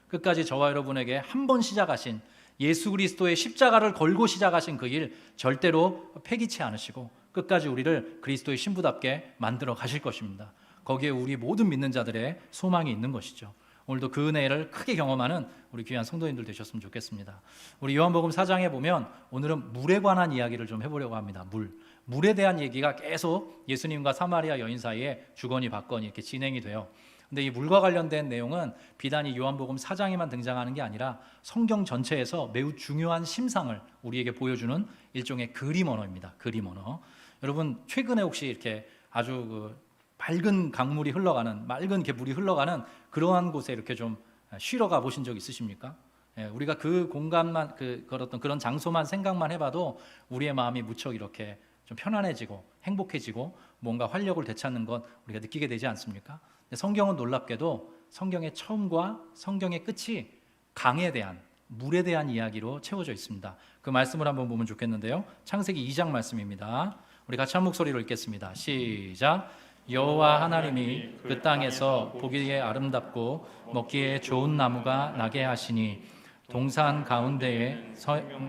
끝까지 저와 여러분에게 한 번 시작하신 예수 그리스도의 십자가를 걸고 시작하신 그 일 절대로 폐기치 않으시고 끝까지 우리를 그리스도의 신부답게 만들어 가실 것입니다. 거기에 우리 모든 믿는 자들의 소망이 있는 것이죠. 오늘도 그 은혜를 크게 경험하는 우리 귀한 성도님들 되셨으면 좋겠습니다. 우리 요한복음 4장에 보면 오늘은 물에 관한 이야기를 좀 해보려고 합니다. 물에 대한 얘기가 계속 예수님과 사마리아 여인 사이에 주거니 받거니 이렇게 진행이 돼요. 근데 이 물과 관련된 내용은 비단 이 요한복음 4장에만 등장하는 게 아니라 성경 전체에서 매우 중요한 심상을 우리에게 보여주는 일종의 그림 언어입니다. 그림 언어. 여러분 최근에 혹시 이렇게 아주 맑은 강물이 흘러가는, 맑은 물이 흘러가는 그러한 곳에 이렇게 좀 쉬러 가 보신 적 있으십니까? 우리가 그 공간만, 어떤 그런 장소만 생각만 해봐도 우리의 마음이 무척 이렇게 좀 편안해지고 행복해지고 뭔가 활력을 되찾는 것 우리가 느끼게 되지 않습니까? 근데 성경은 놀랍게도 성경의 처음과 성경의 끝이 강에 대한, 물에 대한 이야기로 채워져 있습니다. 그 말씀을 한번 보면 좋겠는데요. 창세기 2장 말씀입니다. 우리 같이 한 목소리로 읽겠습니다. 시작. 여호와 하나님이 그 땅에서 보기에 아름답고 먹기에 좋은 나무가 나게 하시니 동산 가운데에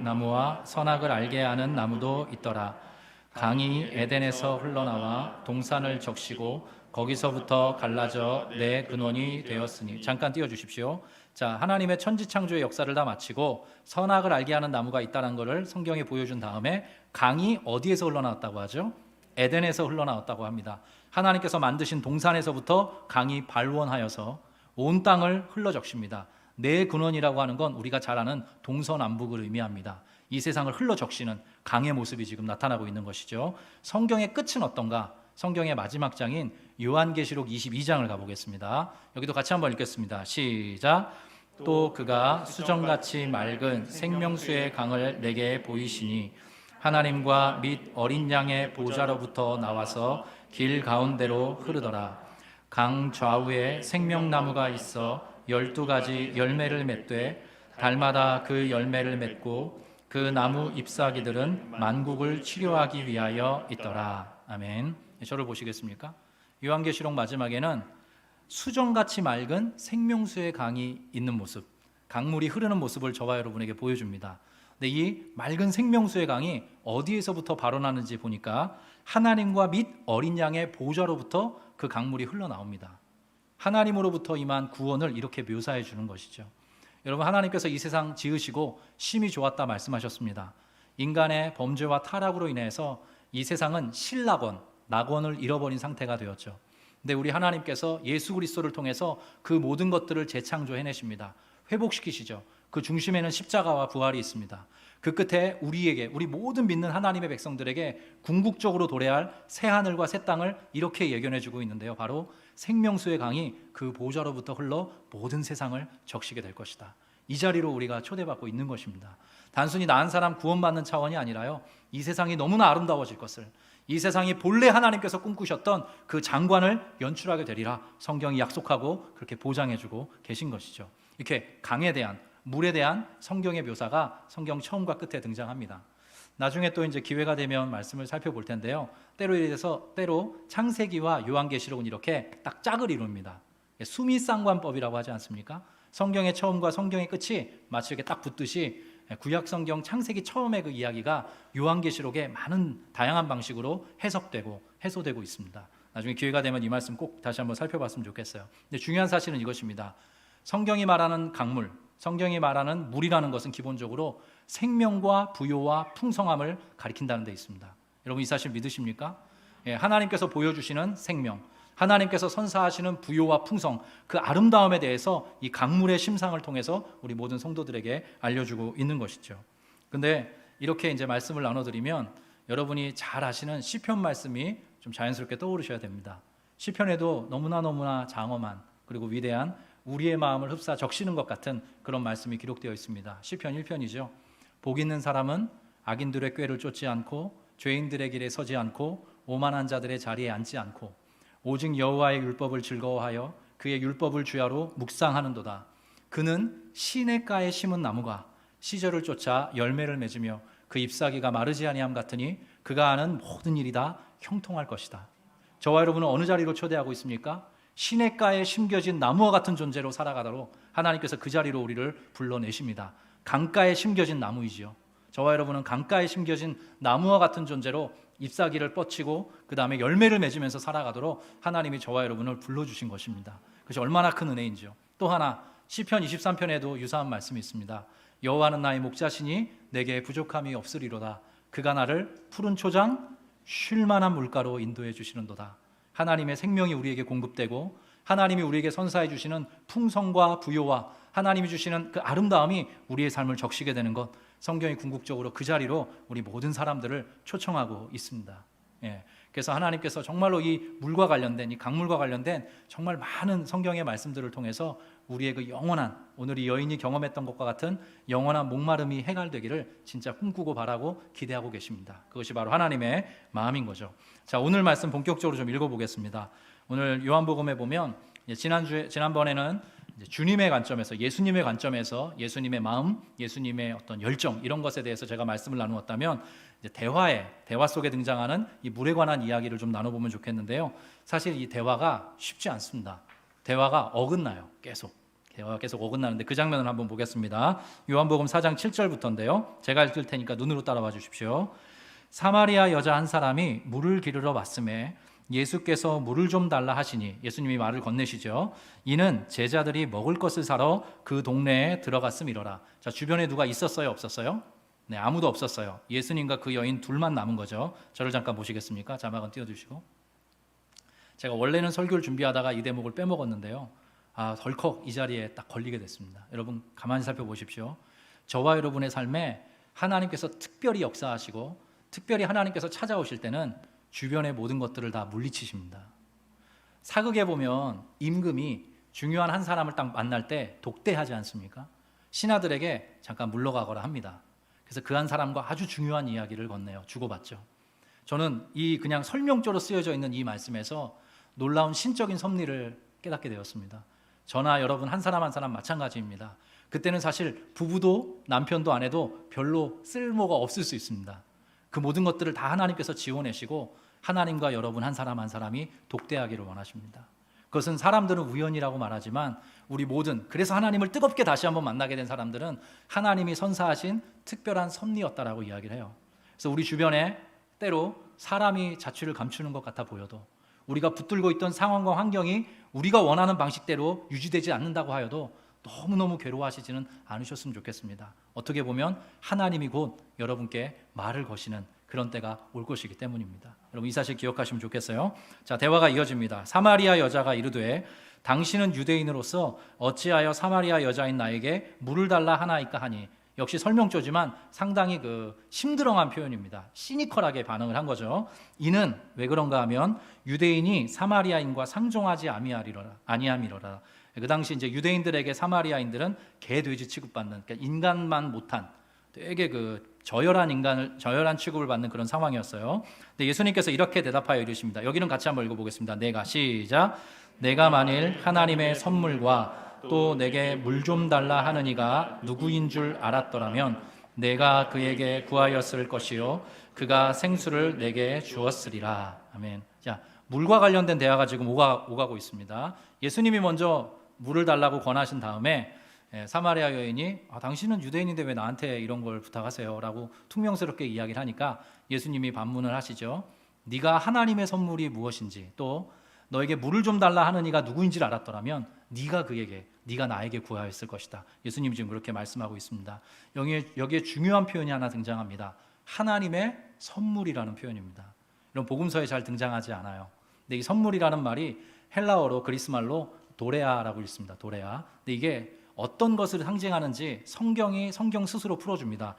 나무와 선악을 알게 하는 나무도 있더라. 강이 에덴에서 흘러나와 동산을 적시고 거기서부터 갈라져 내 근원이 되었으니. 잠깐 띄워주십시오. 자, 하나님의 천지창조의 역사를 다 마치고 선악을 알게 하는 나무가 있다는 것을 성경에 보여준 다음에 강이 어디에서 흘러나왔다고 하죠? 에덴에서 흘러나왔다고 합니다. 하나님께서 만드신 동산에서부터 강이 발원하여서 온 땅을 흘러적십니다. 내 근원이라고 하는 건 우리가 잘 아는 동서남북을 의미합니다. 이 세상을 흘러적시는 강의 모습이 지금 나타나고 있는 것이죠. 성경의 끝은 어떤가? 성경의 마지막 장인 요한계시록 22장을 가보겠습니다. 여기도 같이 한번 읽겠습니다. 시작. 또 그가 수정같이 맑은 생명수의 강을 내게 보이시니 하나님과 및 어린 양의 보좌로부터 나와서 길 가운데로 흐르더라. 강 좌우에 생명나무가 있어 12가지 열매를 맺되 달마다 그 열매를 맺고 그 나무 잎사귀들은 만국을 치료하기 위하여 있더라. 아멘. 저를 보시겠습니까? 요한계시록 마지막에는 수정같이 맑은 생명수의 강이 있는 모습, 강물이 흐르는 모습을 저와 여러분에게 보여줍니다. 근데 이 맑은 생명수의 강이 어디에서부터 발원하는지 보니까 하나님과 및 어린 양의 보좌로부터 그 강물이 흘러나옵니다. 하나님으로부터 임한 구원을 이렇게 묘사해 주는 것이죠. 여러분, 하나님께서 이 세상 지으시고 심히 좋았다 말씀하셨습니다. 인간의 범죄와 타락으로 인해서 이 세상은 신락원, 낙원을 잃어버린 상태가 되었죠. 근데 우리 하나님께서 예수 그리스도를 통해서 그 모든 것들을 재창조해내십니다. 회복시키시죠. 그 중심에는 십자가와 부활이 있습니다. 그 끝에 우리에게, 우리 모든 믿는 하나님의 백성들에게 궁극적으로 도래할 새 하늘과 새 땅을 이렇게 예견해주고 있는데요. 바로 생명수의 강이 그 보좌로부터 흘러 모든 세상을 적시게 될 것이다. 이 자리로 우리가 초대받고 있는 것입니다. 단순히 나은 사람 구원받는 차원이 아니라요, 이 세상이 너무나 아름다워질 것을, 이 세상이 본래 하나님께서 꿈꾸셨던 그 장관을 연출하게 되리라 성경이 약속하고 그렇게 보장해주고 계신 것이죠. 이렇게 강에 대한, 물에 대한 성경의 묘사가 성경 처음과 끝에 등장합니다. 나중에 또 이제 기회가 되면 말씀을 살펴볼 텐데요. 때로 창세기와 요한계시록은 이렇게 딱 짝을 이룹니다. 수미상관법이라고 하지 않습니까? 성경의 처음과 성경의 끝이 마치 이렇게 딱 붙듯이 구약 성경 창세기 처음의 그 이야기가 요한계시록에 많은 다양한 방식으로 해석되고 해소되고 있습니다. 나중에 기회가 되면 이 말씀 꼭 다시 한번 살펴봤으면 좋겠어요. 근데 중요한 사실은 이것입니다. 성경이 말하는 강물, 성경이 말하는 물이라는 것은 기본적으로 생명과 부요와 풍성함을 가리킨다는 데 있습니다. 여러분, 이 사실 믿으십니까? 하나님께서 보여주시는 생명, 하나님께서 선사하시는 부요와 풍성, 그 아름다움에 대해서 이 강물의 심상을 통해서 우리 모든 성도들에게 알려주고 있는 것이죠. 근데 이렇게 이제 말씀을 나눠드리면 여러분이 잘 아시는 시편 말씀이 좀 자연스럽게 떠오르셔야 됩니다. 시편에도 너무나 장엄한 그리고 위대한 우리의 마음을 흡사 적시는 것 같은 그런 말씀이 기록되어 있습니다. 시편 1편이죠. 복 있는 사람은 악인들의 꾀를 쫓지 않고 죄인들의 길에 서지 않고 오만한 자들의 자리에 앉지 않고 오직 여호와의 율법을 즐거워하여 그의 율법을 주야로 묵상하는도다. 그는 시냇가에 심은 나무가 시절을 쫓아 열매를 맺으며 그 잎사귀가 마르지 아니함 같으니 그가 하는 모든 일이 다 형통할 것이다. 저와 여러분은 어느 자리로 초대하고 있습니까? 시냇가에 심겨진 나무와 같은 존재로 살아가도록 하나님께서 그 자리로 우리를 불러내십니다. 강가에 심겨진 나무이지요. 저와 여러분은 강가에 심겨진 나무와 같은 존재로 잎사귀를 뻗치고 그 다음에 열매를 맺으면서 살아가도록 하나님이 저와 여러분을 불러주신 것입니다. 그것이 얼마나 큰 은혜인지요. 또 하나 시편 23편에도 유사한 말씀이 있습니다. 여호와는 나의 목자시니 내게 부족함이 없으리로다. 그가 나를 푸른 초장 쉴 만한 물가로 인도해 주시는도다. 하나님의 생명이 우리에게 공급되고 하나님이 우리에게 선사해 주시는 풍성과 부요와 하나님이 주시는 그 아름다움이 우리의 삶을 적시게 되는 것, 성경이 궁극적으로 그 자리로 우리 모든 사람들을 초청하고 있습니다. 그래서 하나님께서 정말로 이 물과 관련된, 이 강물과 관련된 정말 많은 성경의 말씀들을 통해서 우리의 그 영원한, 오늘 이 여인이 경험했던 것과 같은 영원한 목마름이 해결되기를 진짜 꿈꾸고 바라고 기대하고 계십니다. 그것이 바로 하나님의 마음인 거죠. 자, 오늘 말씀 본격적으로 좀 읽어보겠습니다. 오늘 요한복음에 보면 지난번에는 주님의 관점에서, 예수님의 관점에서 예수님의 마음, 예수님의 어떤 열정, 이런 것에 대해서 제가 말씀을 나누었다면, 이제 대화 속에 등장하는 이 물에 관한 이야기를 좀 나눠보면 좋겠는데요. 사실 이 대화가 쉽지 않습니다. 대화가 어긋나요. 대화가 계속 어긋나는데 그 장면을 한번 보겠습니다. 요한복음 4장 7절부터인데요. 제가 읽을 테니까 눈으로 따라와 주십시오. 사마리아 여자 한 사람이 물을 기르러 왔음에 예수께서 물을 좀 달라 하시니, 예수님이 말을 건네시죠. 이는 제자들이 먹을 것을 사러 그 동네에 들어갔음이로라. 자, 주변에 누가 있었어요, 없었어요? 네, 아무도 없었어요. 예수님과 그 여인 둘만 남은 거죠. 저를 잠깐 보시겠습니까? 자막은 띄워주시고. 제가 원래는 설교를 준비하다가 이 대목을 빼먹었는데요. 덜컥 이 자리에 딱 걸리게 됐습니다. 여러분 가만히 살펴보십시오. 저와 여러분의 삶에 하나님께서 특별히 역사하시고 특별히 하나님께서 찾아오실 때는 주변의 모든 것들을 다 물리치십니다. 사극에 보면 임금이 중요한 한 사람을 딱 만날 때 독대하지 않습니까? 신하들에게 잠깐 물러가거라 합니다. 그래서 그 한 사람과 아주 중요한 이야기를 건네요. 주고받죠. 저는 이 그냥 설명조로 쓰여져 있는 이 말씀에서 놀라운 신적인 섭리를 깨닫게 되었습니다. 저나 여러분 한 사람 한 사람 마찬가지입니다. 그때는 사실 부부도 남편도 아내도 별로 쓸모가 없을 수 있습니다. 그 모든 것들을 다 하나님께서 지원하시고 하나님과 여러분 한 사람 한 사람이 독대하기를 원하십니다. 그것은 사람들은 우연이라고 말하지만 우리 모든, 그래서 하나님을 뜨겁게 다시 한번 만나게 된 사람들은 하나님이 선사하신 특별한 섭리였다라고 이야기를 해요. 그래서 우리 주변에 때로 사람이 자취를 감추는 것 같아 보여도, 우리가 붙들고 있던 상황과 환경이 우리가 원하는 방식대로 유지되지 않는다고 하여도 너무너무 괴로워하시지는 않으셨으면 좋겠습니다. 어떻게 보면 하나님이 곧 여러분께 말을 거시는 그런 때가 올 것이기 때문입니다. 여러분 이 사실 기억하시면 좋겠어요. 자, 대화가 이어집니다. 사마리아 여자가 이르되 당신은 유대인으로서 어찌하여 사마리아 여자인 나에게 물을 달라 하나이까 하니. 역시 설명조지만 상당히 심드렁한 표현입니다. 시니컬하게 반응을 한 거죠. 이는 왜 그런가 하면 유대인이 사마리아인과 상종하지 아니함이로라. 그 당시 이제 유대인들에게 사마리아인들은 개, 돼지 취급받는, 그러니까 인간만 못한 되게 저열한 취급을 받는 그런 상황이었어요. 근데 예수님께서 이렇게 대답하여 이르십니다. 여기는 같이 한번 읽어보겠습니다. 시작. 내가 만일 하나님의 선물과 또 내게 물 좀 달라 하는 이가 누구인 줄 알았더라면 내가 그에게 구하였을 것이요 그가 생수를 내게 주었으리라. 아멘. 자, 물과 관련된 대화가 지금 오가고 있습니다. 예수님이 먼저 물을 달라고 권하신 다음에 사마리아 여인이 당신은 유대인인데 왜 나한테 이런 걸 부탁하세요? 라고 퉁명스럽게 이야기를 하니까 예수님이 반문을 하시죠. 네가 하나님의 선물이 무엇인지, 또 너에게 물을 좀 달라 하는 이가 누구인지를 알았더라면 네가 나에게 구하였을 것이다. 예수님이 지금 그렇게 말씀하고 있습니다. 여기에 중요한 표현이 하나 등장합니다. 하나님의 선물이라는 표현입니다. 이런 복음서에 잘 등장하지 않아요. 근데 이 선물이라는 말이 헬라어로 그리스말로 도레아라고 있습니다. 도레아. 근데 이게 어떤 것을 상징하는지 성경 스스로 풀어줍니다.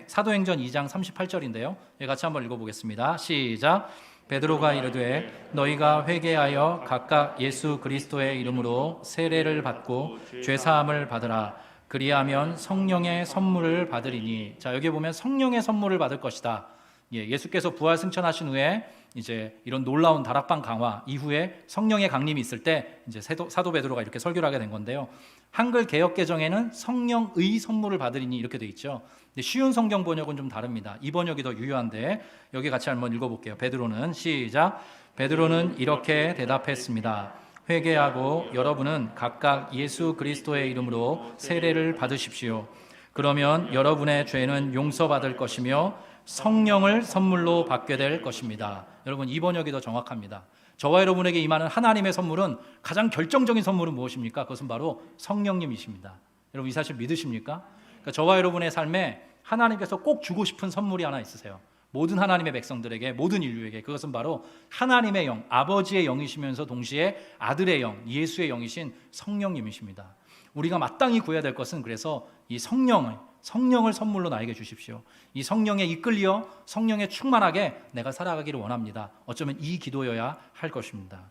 사도행전 2장 38절인데요. 같이 한번 읽어보겠습니다. 시작. 베드로가 이르되 너희가 회개하여 각각 예수 그리스도의 이름으로 세례를 받고 죄사함을 받으라. 그리하면 성령의 선물을 받으리니. 자, 여기 보면 성령의 선물을 받을 것이다. 예수께서 부활 승천하신 후에 이제 이런 놀라운 다락방 강화 이후에 성령의 강림이 있을 때 이제 사도 베드로가 이렇게 설교를 하게 된 건데요. 한글 개역 개정에는 성령의 선물을 받으리니 이렇게 돼 있죠. 근데 쉬운 성경 번역은 좀 다릅니다. 이 번역이 더 유효한데 여기 같이 한번 읽어볼게요. 베드로는 시작. 베드로는 이렇게 대답했습니다. 회개하고 여러분은 각각 예수 그리스도의 이름으로 세례를 받으십시오. 그러면 여러분의 죄는 용서받을 것이며 성령을 선물로 받게 될 것입니다. 여러분 이 번역이 더 정확합니다. 저와 여러분에게 임하는 하나님의 선물은, 가장 결정적인 선물은 무엇입니까? 그것은 바로 성령님이십니다. 여러분 이 사실 믿으십니까? 그러니까 저와 여러분의 삶에 하나님께서 꼭 주고 싶은 선물이 하나 있으세요. 모든 하나님의 백성들에게, 모든 인류에게. 그것은 바로 하나님의 영, 아버지의 영이시면서 동시에 아들의 영, 예수의 영이신 성령님이십니다. 우리가 마땅히 구해야 될 것은 그래서 이 성령을 선물로 나에게 주십시오. 이 성령에 이끌려 성령에 충만하게 내가 살아가기를 원합니다. 어쩌면 이 기도여야 할 것입니다.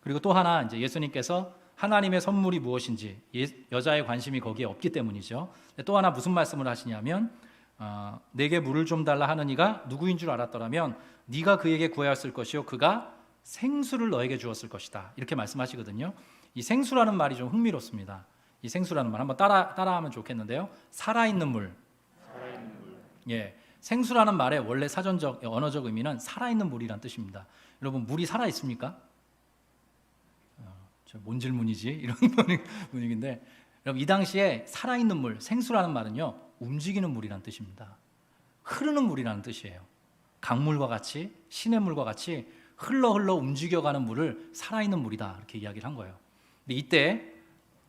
그리고 또 하나, 이제 예수님께서 하나님의 선물이 무엇인지, 여자의 관심이 거기에 없기 때문이죠. 또 하나 무슨 말씀을 하시냐면 내게 물을 좀 달라 하는 이가 누구인 줄 알았더라면 네가 그에게 구하였을 것이요 그가 생수를 너에게 주었을 것이다. 이렇게 말씀하시거든요. 이 생수라는 말이 좀 흥미롭습니다. 이 생수라는 말 한번 따라하면 좋겠는데요. 살아있는 물. 예, 생수라는 말의 원래 사전적 언어적 의미는 살아있는 물이란 뜻입니다. 여러분, 물이 살아 있습니까? 뭔 질문이지? 이런 분위기인데, 여러분, 이 당시에 살아있는 물, 생수라는 말은요, 움직이는 물이란 뜻입니다. 흐르는 물이라는 뜻이에요. 강물과 같이, 시냇물과 같이 흘러 움직여가는 물을 살아있는 물이다, 이렇게 이야기를 한 거예요. 근데 이때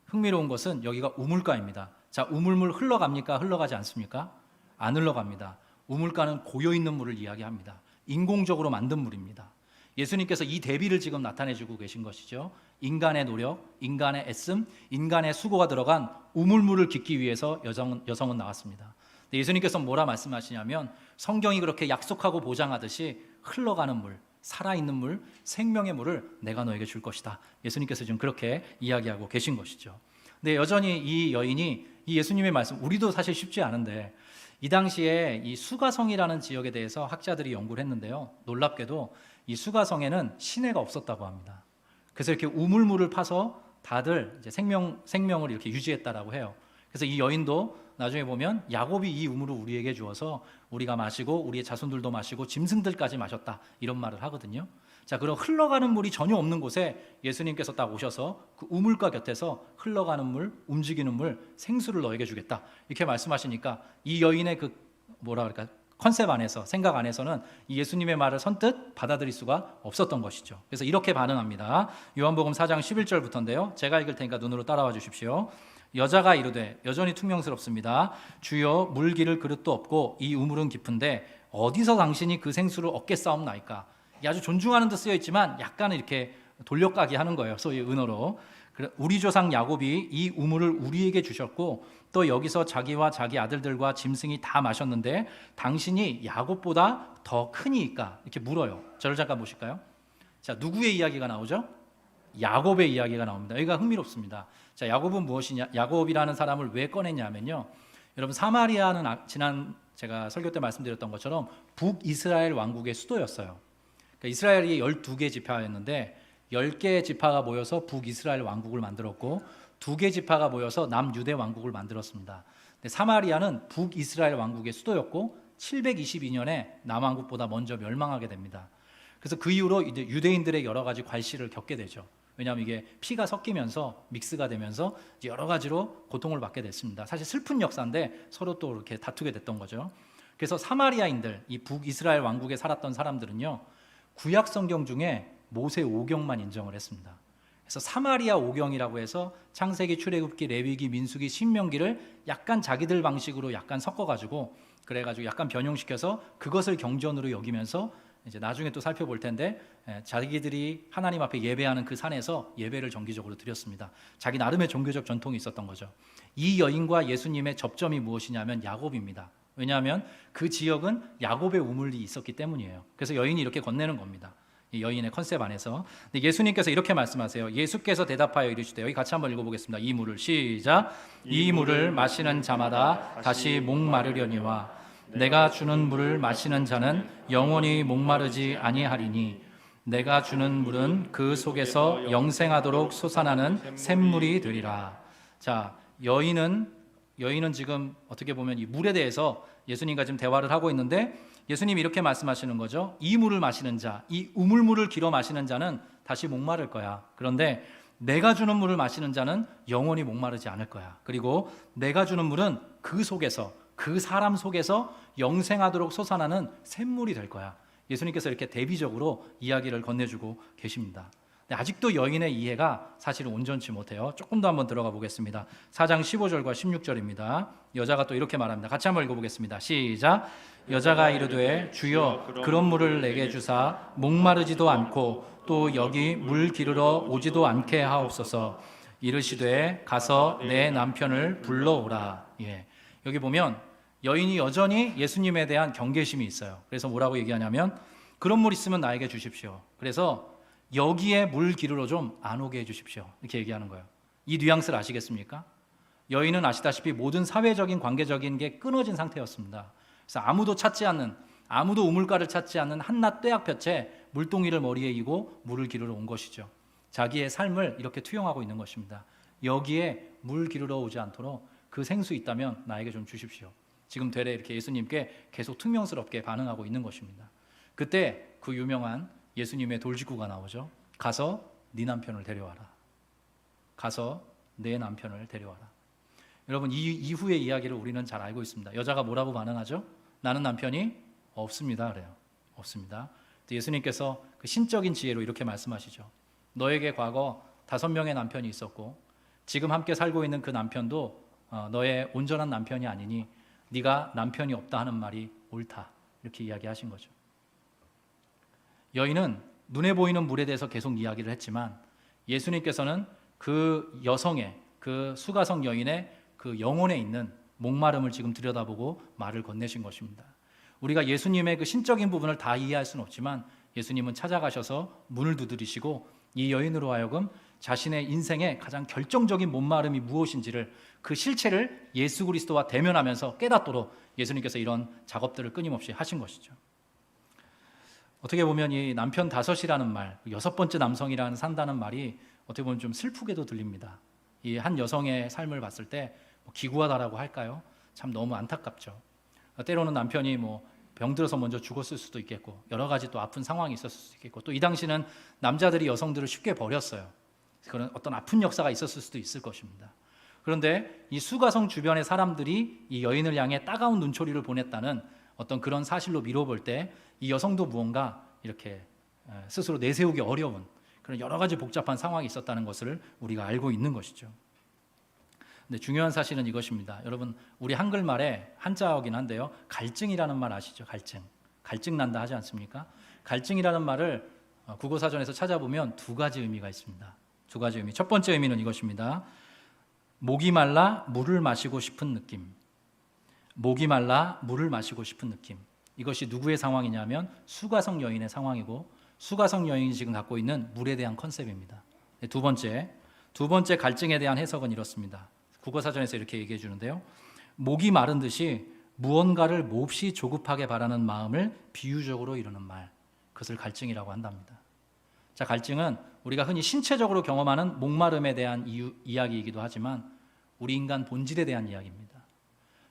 흥미로운 것은 여기가 우물가입니다. 자, 우물물 흘러갑니까? 흘러가지 않습니까? 안 흘러갑니다. 우물가는 고여있는 물을 이야기합니다. 인공적으로 만든 물입니다. 예수님께서 이 대비를 지금 나타내주고 계신 것이죠. 인간의 노력, 인간의 애씀, 인간의 수고가 들어간 우물물을 깃기 위해서 여성은 나왔습니다. 근데 예수님께서 뭐라 말씀하시냐면 성경이 그렇게 약속하고 보장하듯이 흘러가는 물, 살아있는 물, 생명의 물을 내가 너에게 줄 것이다. 예수님께서 지금 그렇게 이야기하고 계신 것이죠. 근데 여전히 이 여인이 이 예수님의 말씀, 우리도 사실 쉽지 않은데 이 당시에 이 수가성이라는 지역에 대해서 학자들이 연구를 했는데요. 놀랍게도 이 수가성에는 시내가 없었다고 합니다. 그래서 이렇게 우물물을 파서 다들 이제 생명을 이렇게 유지했다라고 해요. 그래서 이 여인도 나중에 보면 야곱이 이 우물을 우리에게 주어서 우리가 마시고 우리의 자손들도 마시고 짐승들까지 마셨다, 이런 말을 하거든요. 자, 그럼 흘러가는 물이 전혀 없는 곳에 예수님께서 딱 오셔서 그 우물가 곁에서 흘러가는 물, 움직이는 물, 생수를 너에게 주겠다, 이렇게 말씀하시니까 이 여인의 그 뭐라 그럴까, 컨셉 안에서, 생각 안에서는 이 예수님의 말을 선뜻 받아들일 수가 없었던 것이죠. 그래서 이렇게 반응합니다. 요한복음 4장 11절부터인데요. 제가 읽을 테니까 눈으로 따라와 주십시오. 여자가 이르되, 여전히 퉁명스럽습니다. 주여, 물 기를 그릇도 없고 이 우물은 깊은데 어디서 당신이 그 생수를 얻겠사옵나이까. 아주 존중하는 듯 쓰여 있지만 약간 이렇게 돌려까기 하는 거예요, 소위 은어로. 우리 조상 야곱이 이 우물을 우리에게 주셨고 또 여기서 자기와 자기 아들들과 짐승이 다 마셨는데 당신이 야곱보다 더 크니까, 이렇게 물어요. 저를 잠깐 보실까요? 자, 누구의 이야기가 나오죠? 야곱의 이야기가 나옵니다. 여기가 흥미롭습니다. 자, 야곱은 무엇이냐? 야곱이라는 사람을 왜 꺼냈냐면요, 여러분, 사마리아는 지난 제가 설교 때 말씀드렸던 것처럼 북이스라엘 왕국의 수도였어요. 그러니까 이스라엘이 12개 지파였는데 10개의 지파가 모여서 북이스라엘 왕국을 만들었고 2개 지파가 모여서 남유대 왕국을 만들었습니다. 근데 사마리아는 북이스라엘 왕국의 수도였고 722년에 남왕국보다 먼저 멸망하게 됩니다. 그래서 그 이후로 이제 유대인들의 여러 가지 괄시를 겪게 되죠. 왜냐하면 이게 피가 섞이면서 믹스가 되면서 여러 가지로 고통을 받게 됐습니다. 사실 슬픈 역사인데 서로 또 이렇게 다투게 됐던 거죠. 그래서 사마리아인들, 이 북이스라엘 왕국에 살았던 사람들은요, 구약 성경 중에 모세 오경만 인정을 했습니다. 그래서 사마리아 오경이라고 해서 창세기, 출애굽기, 레위기, 민수기, 신명기를 약간 자기들 방식으로 약간 섞어가지고 그래가지고 약간 변형시켜서 그것을 경전으로 여기면서 이제 나중에 또 살펴볼 텐데 자기들이 하나님 앞에 예배하는 그 산에서 예배를 정기적으로 드렸습니다. 자기 나름의 종교적 전통이 있었던 거죠. 이 여인과 예수님의 접점이 무엇이냐면 야곱입니다. 왜냐하면 그 지역은 야곱의 우물이 있었기 때문이에요. 그래서 여인이 이렇게 건네는 겁니다. 이 여인의 컨셉 안에서. 근데 예수님께서 이렇게 말씀하세요. 예수께서 대답하여 이르시되, 여기 같이 한번 읽어보겠습니다. 이 물을, 시작. 이 물을 마시는 자마다 다시 목마르려니와 내가 주는 물을 마시는 자는 영원히 목마르지 아니하리니 내가 주는 물은 그 속에서 영생하도록 솟아나는 샘물이 되리라. 자, 여인은 지금 어떻게 보면 이 물에 대해서 예수님과 지금 대화를 하고 있는데 예수님이 이렇게 말씀하시는 거죠. 이 물을 마시는 자, 이 우물물을 길어 마시는 자는 다시 목마를 거야. 그런데 내가 주는 물을 마시는 자는 영원히 목마르지 않을 거야. 그리고 내가 주는 물은 그 속에서, 그 사람 속에서 영생하도록 솟아나는 샘물이 될 거야. 예수님께서 이렇게 대비적으로 이야기를 건네주고 계십니다. 근데 아직도 여인의 이해가 사실은 온전치 못해요. 조금 더 한번 들어가 보겠습니다. 4장 15절과 16절입니다. 여자가 또 이렇게 말합니다. 같이 한번 읽어보겠습니다. 시작. 여자가 이르되 주여 그런 물을 내게 주사 목마르지도 않고 또 여기 물 기르러 오지도 않게 하옵소서. 이르시되 가서 내 남편을 불러오라. 예. 여기 보면 여인이 여전히 예수님에 대한 경계심이 있어요. 그래서 뭐라고 얘기하냐면 그런 물 있으면 나에게 주십시오. 그래서 여기에 물 기르러 좀 안 오게 해주십시오. 이렇게 얘기하는 거예요. 이 뉘앙스를 아시겠습니까? 여인은 아시다시피 모든 사회적인 관계적인 게 끊어진 상태였습니다. 그래서 아무도 찾지 않는, 아무도 우물가를 찾지 않는 한낱 떼약볕에 물동이를 머리에 이고 물을 기르러 온 것이죠. 자기의 삶을 이렇게 투영하고 있는 것입니다. 여기에 물 기르러 오지 않도록 그 생수 있다면 나에게 좀 주십시오. 지금 되레 이렇게 예수님께 계속 퉁명스럽게 반응하고 있는 것입니다. 그때 그 유명한 예수님의 돌직구가 나오죠. 가서 네 남편을 데려와라. 가서 내 남편을 데려와라. 여러분, 이 이후의 이야기를 우리는 잘 알고 있습니다. 여자가 뭐라고 반응하죠? 나는 남편이 없습니다. 그래요. 없습니다. 예수님께서 그 신적인 지혜로 이렇게 말씀하시죠. 너에게 과거 5명의 남편이 있었고 지금 함께 살고 있는 그 남편도 너의 온전한 남편이 아니니 네가 남편이 없다 하는 말이 옳다. 이렇게 이야기하신 거죠. 여인은 눈에 보이는 물에 대해서 계속 이야기를 했지만 예수님께서는 그 여성의, 그 수가성 여인의 그 영혼에 있는 목마름을 지금 들여다보고 말을 건네신 것입니다. 우리가 예수님의 그 신적인 부분을 다 이해할 수는 없지만 예수님은 찾아가셔서 문을 두드리시고 이 여인으로 하여금 자신의 인생의 가장 결정적인 목마름이 무엇인지를, 그 실체를 예수 그리스도와 대면하면서 깨닫도록 예수님께서 이런 작업들을 끊임없이 하신 것이죠. 어떻게 보면 이 남편 5이라는 말, 6번째 남성이라는 산다는 말이 어떻게 보면 좀 슬프게도 들립니다. 이 한 여성의 삶을 봤을 때 기구하다라고 할까요? 참 너무 안타깝죠. 때로는 남편이 병들어서 먼저 죽었을 수도 있겠고 여러 가지 또 아픈 상황이 있었을 수도 있겠고 또 이 당시는 남자들이 여성들을 쉽게 버렸어요. 그런 어떤 아픈 역사가 있었을 수도 있을 것입니다. 그런데 이 수가성 주변의 사람들이 이 여인을 향해 따가운 눈초리를 보냈다는 어떤 그런 사실로 미뤄볼 때 이 여성도 무언가 이렇게 스스로 내세우기 어려운 그런 여러 가지 복잡한 상황이 있었다는 것을 우리가 알고 있는 것이죠. 근데 중요한 사실은 이것입니다. 여러분, 우리 한글말에 한자어긴 한데요. 갈증이라는 말 아시죠? 갈증 난다 하지 않습니까? 갈증이라는 말을 국어사전에서 찾아보면 2가지 의미가 있습니다. 2가지 의미. 첫 번째 의미는 이것입니다. 목이 말라 물을 마시고 싶은 느낌. 목이 말라 물을 마시고 싶은 느낌. 이것이 누구의 상황이냐면 수가성 여인의 상황이고 수가성 여인이 지금 갖고 있는 물에 대한 컨셉입니다. 두 번째 갈증에 대한 해석은 이렇습니다. 국어사전에서 이렇게 얘기해 주는데요. 목이 마른 듯이 무언가를 몹시 조급하게 바라는 마음을 비유적으로 이루는 말, 그것을 갈증이라고 한답니다. 자, 갈증은 우리가 흔히 신체적으로 경험하는 목마름에 대한 이야기이기도 하지만 우리 인간 본질에 대한 이야기입니다.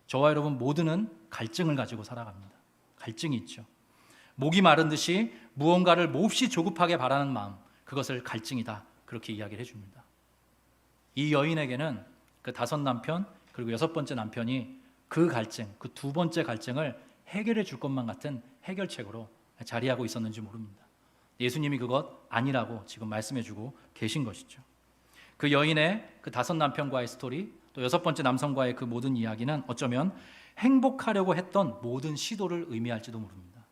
저와 여러분 모두는 갈증을 가지고 살아갑니다. 갈증이 있죠. 목이 마른 듯이 무언가를 몹시 조급하게 바라는 마음, 그것을 갈증이다, 그렇게 이야기를 해줍니다. 이 여인에게는 그 5 남편 그리고 6번째 남편이 그 갈증, 그 2번째 갈증을 해결해 줄 것만 같은 해결책으로 자리하고 있었는지 모릅니다. 예수님이 그것 아니라고 지금 말씀해 주고 계신 것이죠. 그 여인의 그 5 남편과의 스토리, 또 6번째 남성과의 그 모든 이야기는 어쩌면 행복하려고 했던 모든 시도를 의미할지도 모릅니다.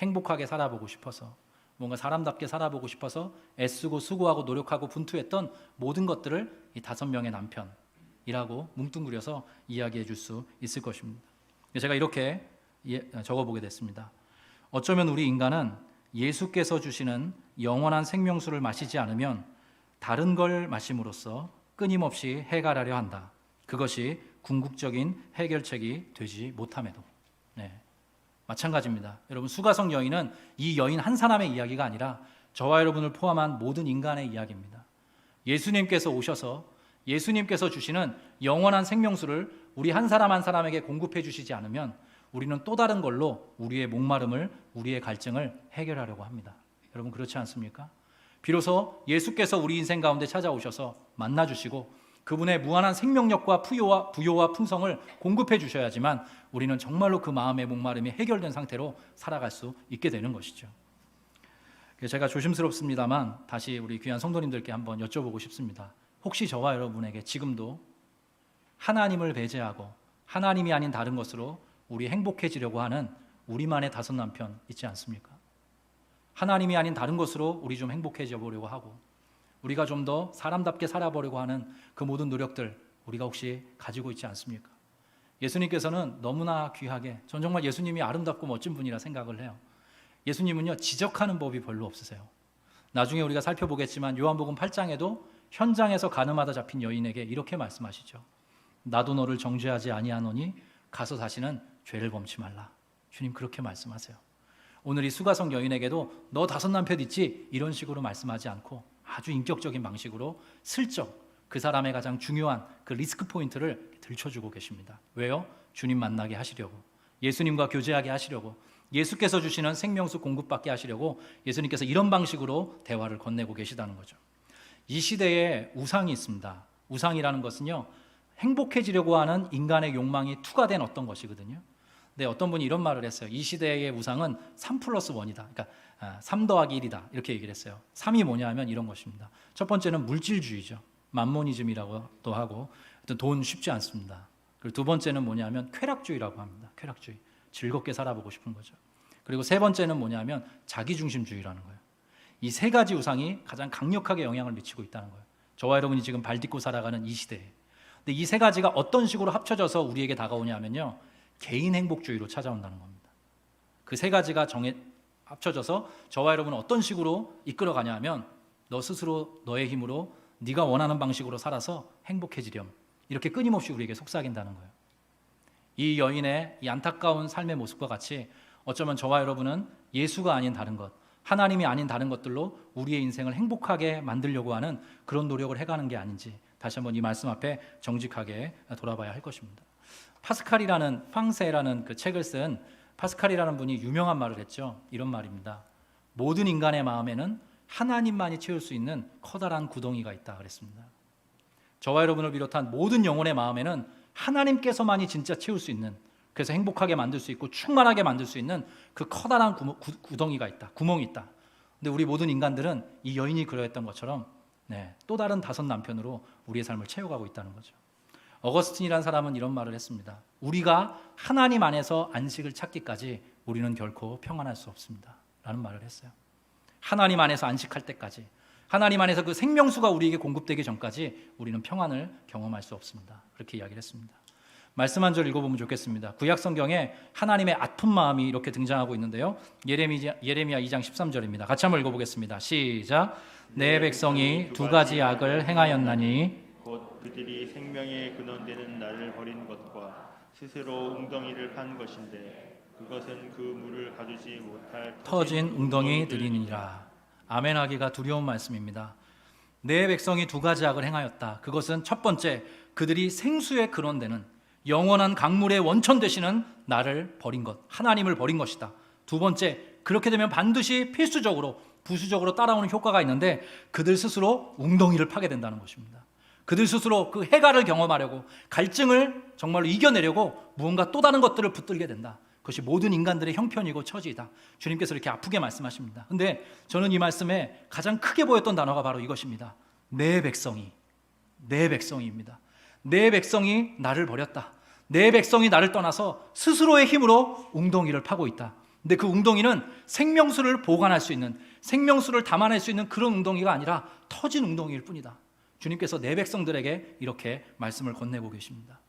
행복하게 살아보고 싶어서, 뭔가 사람답게 살아보고 싶어서 애쓰고 수고하고 노력하고 분투했던 모든 것들을 이 5명의 남편이라고 뭉뚱그려서 이야기해 줄 수 있을 것입니다. 제가 이렇게 적어보게 됐습니다. 어쩌면 우리 인간은 예수께서 주시는 영원한 생명수를 마시지 않으면 다른 걸 마심으로써 끊임없이 해결하려 한다. 그것이 궁극적인 해결책이 되지 못함에도. 마찬가지입니다. 여러분, 수가성 여인은 이 여인 한 사람의 이야기가 아니라 저와 여러분을 포함한 모든 인간의 이야기입니다. 예수님께서 오셔서 예수님께서 주시는 영원한 생명수를 우리 한 사람 한 사람에게 공급해 주시지 않으면 우리는 또 다른 걸로 우리의 목마름을, 우리의 갈증을 해결하려고 합니다. 여러분, 그렇지 않습니까? 비로소 예수께서 우리 인생 가운데 찾아오셔서 만나주시고 그분의 무한한 생명력과 부요와 풍성을 공급해 주셔야지만 우리는 정말로 그 마음의 목마름이 해결된 상태로 살아갈 수 있게 되는 것이죠. 그래서 제가 조심스럽습니다만 다시 우리 귀한 성도님들께 한번 여쭤보고 싶습니다. 혹시 저와 여러분에게 지금도 하나님을 배제하고 하나님이 아닌 다른 것으로 우리 행복해지려고 하는 우리만의 다섯 남편 있지 않습니까? 하나님이 아닌 다른 것으로 우리 좀 행복해져 보려고 하고 우리가 좀 더 사람답게 살아보려고 하는 그 모든 노력들 우리가 혹시 가지고 있지 않습니까? 예수님께서는 너무나 귀하게, 전 정말 예수님이 아름답고 멋진 분이라 생각을 해요. 예수님은요, 지적하는 법이 별로 없으세요. 나중에 우리가 살펴보겠지만 요한복음 8장에도 현장에서 가늠하다 잡힌 여인에게 이렇게 말씀하시죠. 나도 너를 정죄하지 아니하노니 가서 다시는 죄를 범치 말라. 주님 그렇게 말씀하세요. 오늘 이 수가성 여인에게도 너 다섯 남편 있지? 이런 식으로 말씀하지 않고 아주 인격적인 방식으로 슬쩍 그 사람의 가장 중요한 그 리스크 포인트를 들춰주고 계십니다. 왜요? 주님 만나게 하시려고, 예수님과 교제하게 하시려고, 예수께서 주시는 생명수 공급받게 하시려고 예수님께서 이런 방식으로 대화를 건네고 계시다는 거죠. 이 시대에 우상이 있습니다. 우상이라는 것은요, 행복해지려고 하는 인간의 욕망이 투과된 어떤 것이거든요. 근데 어떤 분이 이런 말을 했어요. 이 시대의 우상은 3+1이다. 그러니까 3 더하기 1이다. 이렇게 얘기를 했어요. 3이 뭐냐면 이런 것입니다. 첫 번째는 물질주의죠. 맘모니즘이라고도 하고, 돈 쉽지 않습니다. 그리고 두 번째는 뭐냐면 쾌락주의라고 합니다. 쾌락주의. 즐겁게 살아보고 싶은 거죠. 그리고 세 번째는 뭐냐면 자기중심주의라는 거예요. 이 세 가지 우상이 가장 강력하게 영향을 미치고 있다는 거예요. 저와 여러분이 지금 발딛고 살아가는 이 시대에. 근데 이 세 가지가 어떤 식으로 합쳐져서 우리에게 다가오냐면요, 개인 행복주의로 찾아온다는 겁니다. 그 세 가지가 합쳐져서 저와 여러분은 어떤 식으로 이끌어가냐 하면 너 스스로 너의 힘으로 네가 원하는 방식으로 살아서 행복해지렴, 이렇게 끊임없이 우리에게 속삭인다는 거예요. 이 여인의 이 안타까운 삶의 모습과 같이 어쩌면 저와 여러분은 예수가 아닌 다른 것, 하나님이 아닌 다른 것들로 우리의 인생을 행복하게 만들려고 하는 그런 노력을 해가는 게 아닌지 다시 한번 이 말씀 앞에 정직하게 돌아봐야 할 것입니다. 파스칼이라는 팡세라는 그 책을 쓴 파스칼이라는 분이 유명한 말을 했죠. 이런 말입니다. 모든 인간의 마음에는 하나님만이 채울 수 있는 커다란 구덩이가 있다 그랬습니다. 저와 여러분을 비롯한 모든 영혼의 마음에는 하나님께서만이 진짜 채울 수 있는, 그래서 행복하게 만들 수 있고 충만하게 만들 수 있는 그 커다란 구덩이가 있다, 구멍이 있다. 근데 우리 모든 인간들은 이 여인이 그러했던 것처럼 또 다른 다섯 남편으로 우리의 삶을 채워가고 있다는 거죠. 어거스틴이라는 사람은 이런 말을 했습니다. 우리가 하나님 안에서 안식을 찾기까지 우리는 결코 평안할 수 없습니다 라는 말을 했어요. 하나님 안에서 안식할 때까지, 하나님 안에서 그 생명수가 우리에게 공급되기 전까지 우리는 평안을 경험할 수 없습니다. 그렇게 이야기를 했습니다. 말씀 한 절 읽어보면 좋겠습니다. 구약 성경에 하나님의 아픈 마음이 이렇게 등장하고 있는데요, 예레미야 2장 13절입니다. 같이 한번 읽어보겠습니다. 시작. 내 백성이 두 가지 악을 행하였나니 곧 그들이 생명의 근원되는 나를 버린 것과 스스로 웅덩이를 판 것인데 그것은 그 물을 가두지 못할 터진 웅덩이들이니라. 아멘하기가 두려운 말씀입니다. 내 백성이 두 가지 악을 행하였다. 그것은 첫 번째, 그들이 생수의 근원되는 영원한 강물의 원천 되시는 나를 버린 것, 하나님을 버린 것이다. 두 번째, 그렇게 되면 반드시 필수적으로 부수적으로 따라오는 효과가 있는데 그들 스스로 웅덩이를 파게 된다는 것입니다. 그들 스스로 그 해가를 경험하려고, 갈증을 정말로 이겨내려고 무언가 또 다른 것들을 붙들게 된다. 그것이 모든 인간들의 형편이고 처지이다. 주님께서 이렇게 아프게 말씀하십니다. 근데 저는 이 말씀에 가장 크게 보였던 단어가 바로 이것입니다. 내 백성이, 내 백성이입니다. 내 백성이 나를 버렸다. 내 백성이 나를 떠나서 스스로의 힘으로 웅덩이를 파고 있다. 근데 그 웅덩이는 생명수를 보관할 수 있는, 생명수를 담아낼 수 있는 그런 웅덩이가 아니라 터진 웅덩이일 뿐이다. 주님께서 내 백성들에게 이렇게 말씀을 건네고 계십니다.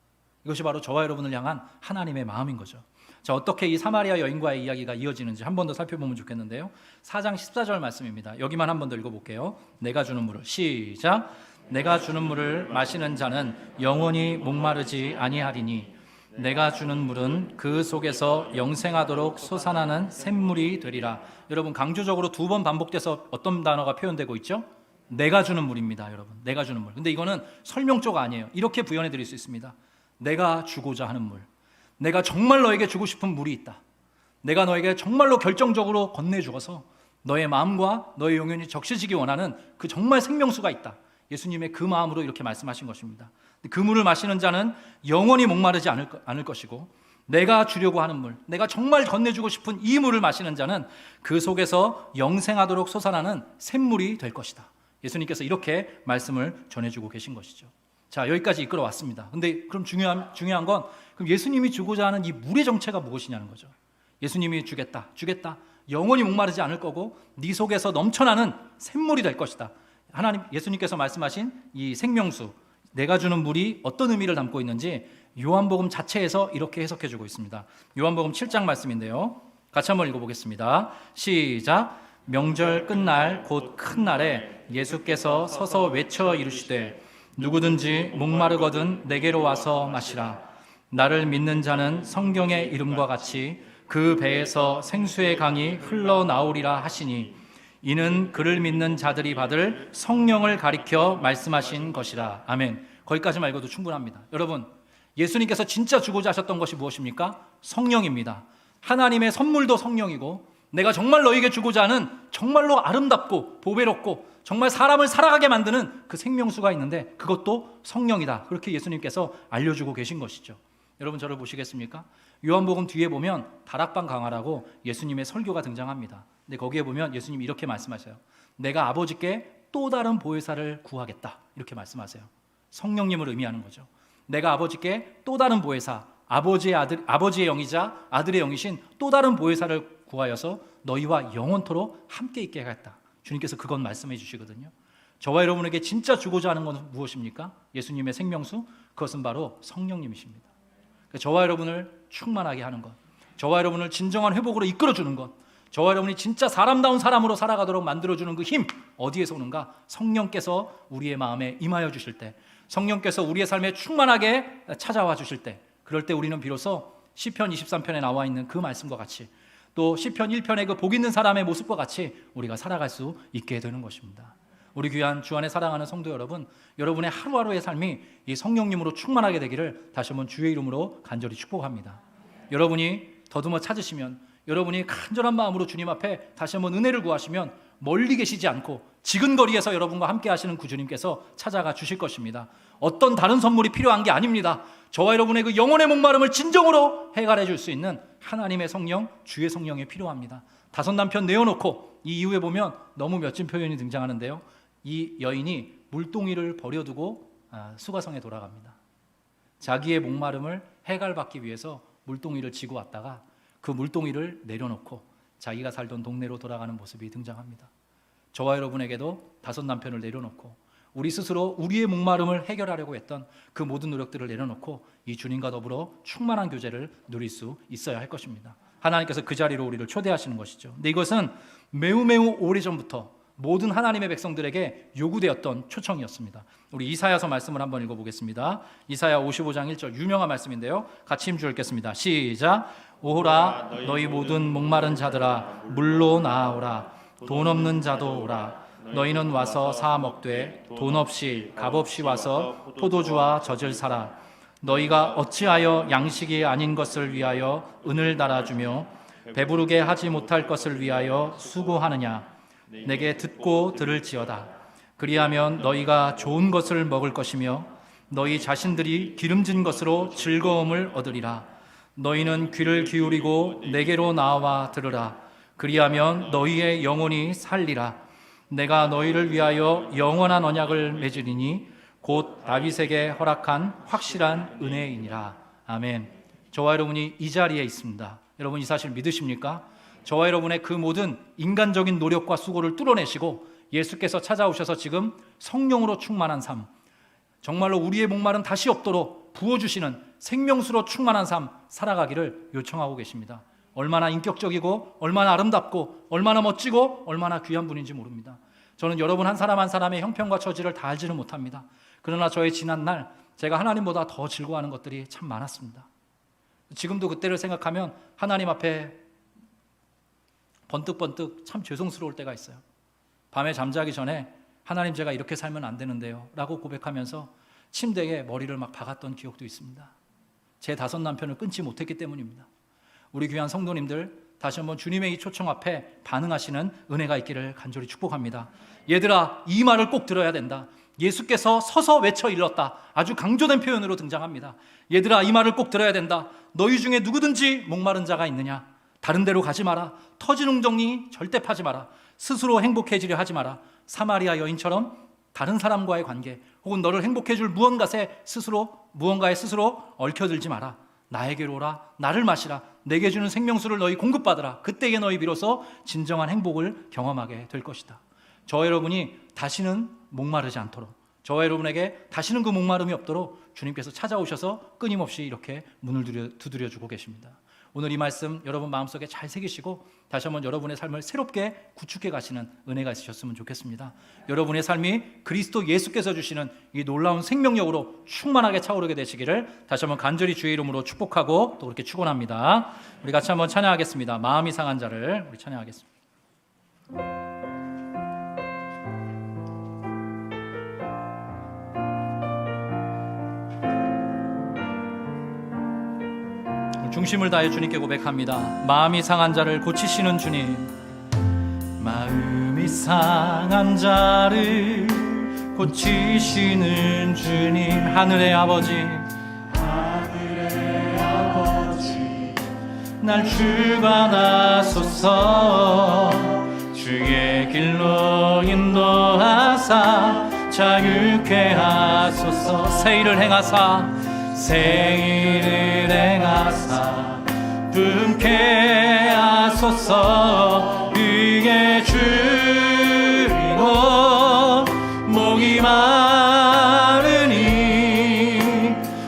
이것이 바로 저와 여러분을 향한 하나님의 마음인 거죠. 자, 어떻게 이 사마리아 여인과의 이야기가 이어지는지 한 번 더 살펴보면 좋겠는데요, 4장 14절 말씀입니다. 여기만 한 번 더 읽어볼게요. 내가 주는 물을, 시작. 내가 주는 물을 마시는 자는 영원히 목마르지 아니하리니 내가 주는 물은 그 속에서 영생하도록 솟아나는 샘물이 되리라. 여러분, 강조적으로 두 번 반복돼서 어떤 단어가 표현되고 있죠? 내가 주는 물입니다. 여러분, 내가 주는 물. 근데 이거는 설명조가 아니에요. 이렇게 부연해 드릴 수 있습니다. 내가 주고자 하는 물, 내가 정말 너에게 주고 싶은 물이 있다. 내가 너에게 정말로 결정적으로 건네주어서 너의 마음과 너의 영혼이 적셔지기 원하는 그 정말 생명수가 있다. 예수님의 그 마음으로 이렇게 말씀하신 것입니다. 그 물을 마시는 자는 영원히 목마르지 않을 것이고 내가 주려고 하는 물, 내가 정말 건네주고 싶은 이 물을 마시는 자는 그 속에서 영생하도록 솟아나는 샘물이 될 것이다. 예수님께서 이렇게 말씀을 전해주고 계신 것이죠. 자, 여기까지 이끌어 왔습니다. 근데 그럼 중요한 건 그럼 예수님이 주고자 하는 이 물의 정체가 무엇이냐는 거죠. 예수님이 주겠다. 영원히 목마르지 않을 거고 네 속에서 넘쳐나는 샘물이 될 것이다. 예수님께서 말씀하신 이 생명수, 내가 주는 물이 어떤 의미를 담고 있는지 요한복음 자체에서 이렇게 해석해주고 있습니다. 요한복음 7장 말씀인데요. 같이 한번 읽어보겠습니다. 시작. 명절 끝날 곧 큰 날에 예수께서 서서 외쳐 이르시되 누구든지 목마르거든 내게로 와서 마시라. 나를 믿는 자는 성경의 이름과 같이 그 배에서 생수의 강이 흘러나오리라 하시니 이는 그를 믿는 자들이 받을 성령을 가리켜 말씀하신 것이라. 아멘. 거기까지만 읽어도 충분합니다. 여러분, 예수님께서 진짜 주고자 하셨던 것이 무엇입니까? 성령입니다. 하나님의 선물도 성령이고 내가 정말 너에게 주고자 하는 정말로 아름답고 보배롭고 정말 사람을 살아가게 만드는 그 생명수가 있는데 그것도 성령이다. 그렇게 예수님께서 알려주고 계신 것이죠. 여러분, 저를 보시겠습니까? 요한복음 뒤에 보면 다락방 강화라고 예수님의 설교가 등장합니다. 근데 거기에 보면 예수님이 이렇게 말씀하셔요. 내가 아버지께 또 다른 보혜사를 구하겠다. 이렇게 말씀하세요. 성령님을 의미하는 거죠. 내가 아버지께 또 다른 보혜사, 아버지의 영이자 아들의 영이신 또 다른 보혜사를 구하여서 너희와 영원토록 함께 있게 하겠다. 주님께서 그건 말씀해 주시거든요. 저와 여러분에게 진짜 주고자 하는 것은 무엇입니까? 예수님의 생명수, 그것은 바로 성령님이십니다. 저와 여러분을 충만하게 하는 것, 저와 여러분을 진정한 회복으로 이끌어주는 것, 저와 여러분이 진짜 사람다운 사람으로 살아가도록 만들어주는 그 힘, 어디에서 오는가? 성령께서 우리의 마음에 임하여 주실 때, 성령께서 우리의 삶에 충만하게 찾아와 주실 때, 그럴 때 우리는 비로소 시편 23편에 나와 있는 그 말씀과 같이 또 시편 1편의 그 복 있는 사람의 모습과 같이 우리가 살아갈 수 있게 되는 것입니다. 우리 귀한 주 안에 사랑하는 성도 여러분, 여러분의 하루하루의 삶이 이 성령님으로 충만하게 되기를 다시 한번 주의 이름으로 간절히 축복합니다. 여러분이 더듬어 찾으시면, 여러분이 간절한 마음으로 주님 앞에 다시 한번 은혜를 구하시면 멀리 계시지 않고 지근거리에서 여러분과 함께 하시는 구주님께서 찾아가 주실 것입니다. 어떤 다른 선물이 필요한 게 아닙니다. 저와 여러분의 그 영혼의 목마름을 진정으로 해결해 줄 수 있는 하나님의 성령, 주의 성령이 필요합니다. 다섯 남편 내어놓고 이 이후에 보면 너무 멋진 표현이 등장하는데요. 이 여인이 물동이를 버려두고 수가성에 돌아갑니다. 자기의 목마름을 해결받기 위해서 물동이를 지고 왔다가 그 물동이를 내려놓고 자기가 살던 동네로 돌아가는 모습이 등장합니다. 저와 여러분에게도 다섯 남편을 내려놓고 우리 스스로 우리의 목마름을 해결하려고 했던 그 모든 노력들을 내려놓고 이 주님과 더불어 충만한 교제를 누릴 수 있어야 할 것입니다. 하나님께서 그 자리로 우리를 초대하시는 것이죠. 근데 이것은 매우 오래전부터 모든 하나님의 백성들에게 요구되었던 초청이었습니다. 우리 이사야서 말씀을 한번 읽어보겠습니다. 이사야 55장 1절 유명한 말씀인데요. 같이 힘주어 읽겠습니다. 시작. 오호라 너희 모든 목마른 자들아 물로 나아오라. 돈 없는 자도 오라. 너희는 와서 사 먹되 돈 없이 값 없이 와서 포도주와 젖을 사라. 너희가 어찌하여 양식이 아닌 것을 위하여 은을 달아주며 배부르게 하지 못할 것을 위하여 수고하느냐. 내게 듣고 들을지어다. 그리하면 너희가 좋은 것을 먹을 것이며 너희 자신들이 기름진 것으로 즐거움을 얻으리라. 너희는 귀를 기울이고 내게로 나와 들으라. 그리하면 너희의 영혼이 살리라. 내가 너희를 위하여 영원한 언약을 맺으리니 곧 다윗에게 허락한 확실한 은혜이니라. 아멘. 저와 여러분이 이 자리에 있습니다. 여러분 이 사실 믿으십니까? 저와 여러분의 그 모든 인간적인 노력과 수고를 뚫어내시고 예수께서 찾아오셔서 지금 성령으로 충만한 삶, 정말로 우리의 목마름 다시 없도록 부어주시는 생명수로 충만한 삶 살아가기를 요청하고 계십니다. 얼마나 인격적이고 얼마나 아름답고 얼마나 멋지고 얼마나 귀한 분인지 모릅니다. 저는 여러분 한 사람 한 사람의 형편과 처지를 다 알지는 못합니다. 그러나 저의 지난 날 제가 하나님보다 더 즐거워하는 것들이 참 많았습니다. 지금도 그때를 생각하면 하나님 앞에 번뜩번뜩 참 죄송스러울 때가 있어요. 밤에 잠자기 전에 하나님 제가 이렇게 살면 안 되는데요 라고 고백하면서 침대에 머리를 막 박았던 기억도 있습니다. 제 다섯 남편을 끊지 못했기 때문입니다. 우리 귀한 성도님들 다시 한번 주님의 이 초청 앞에 반응하시는 은혜가 있기를 간절히 축복합니다. 얘들아 이 말을 꼭 들어야 된다. 예수께서 서서 외쳐 일렀다. 아주 강조된 표현으로 등장합니다. 얘들아, 이 말을 꼭 들어야 된다. 너희 중에 누구든지 목마른 자가 있느냐? 다른 데로 가지 마라. 터진 웅덩이 절대 파지 마라. 스스로 행복해지려 하지 마라. 사마리아 여인처럼 다른 사람과의 관계 혹은 너를 행복해줄 무언가에 스스로 얽혀들지 마라. 나에게로 오라. 나를 마시라. 내게 주는 생명수를 너희 공급받으라. 그때에 너희 비로소 진정한 행복을 경험하게 될 것이다. 저와 여러분이 다시는 목마르지 않도록, 저와 여러분에게 다시는 그 목마름이 없도록 주님께서 찾아오셔서 끊임없이 이렇게 문을 두드려주고 계십니다. 오늘 이 말씀 여러분 마음속에 잘 새기시고 다시 한번 여러분의 삶을 새롭게 구축해 가시는 은혜가 있으셨으면 좋겠습니다. 여러분의 삶이 그리스도 예수께서 주시는 이 놀라운 생명력으로 충만하게 차오르게 되시기를 다시 한번 간절히 주의 이름으로 축복하고 또 그렇게 축원합니다. 우리 같이 한번 찬양하겠습니다. 마음이 상한 자를 우리 찬양하겠습니다. 중심을 다해 주님께 고백합니다. 마음이 상한 자를 고치시는 주님, 마음이 상한 자를 고치시는 주님, 하늘의 아버지, 날 주관하소서. 주의 길로 인도하사 자유케 하소서. 새 일을 행하사 품게 하소서. 의에 줄이고 목이 마르니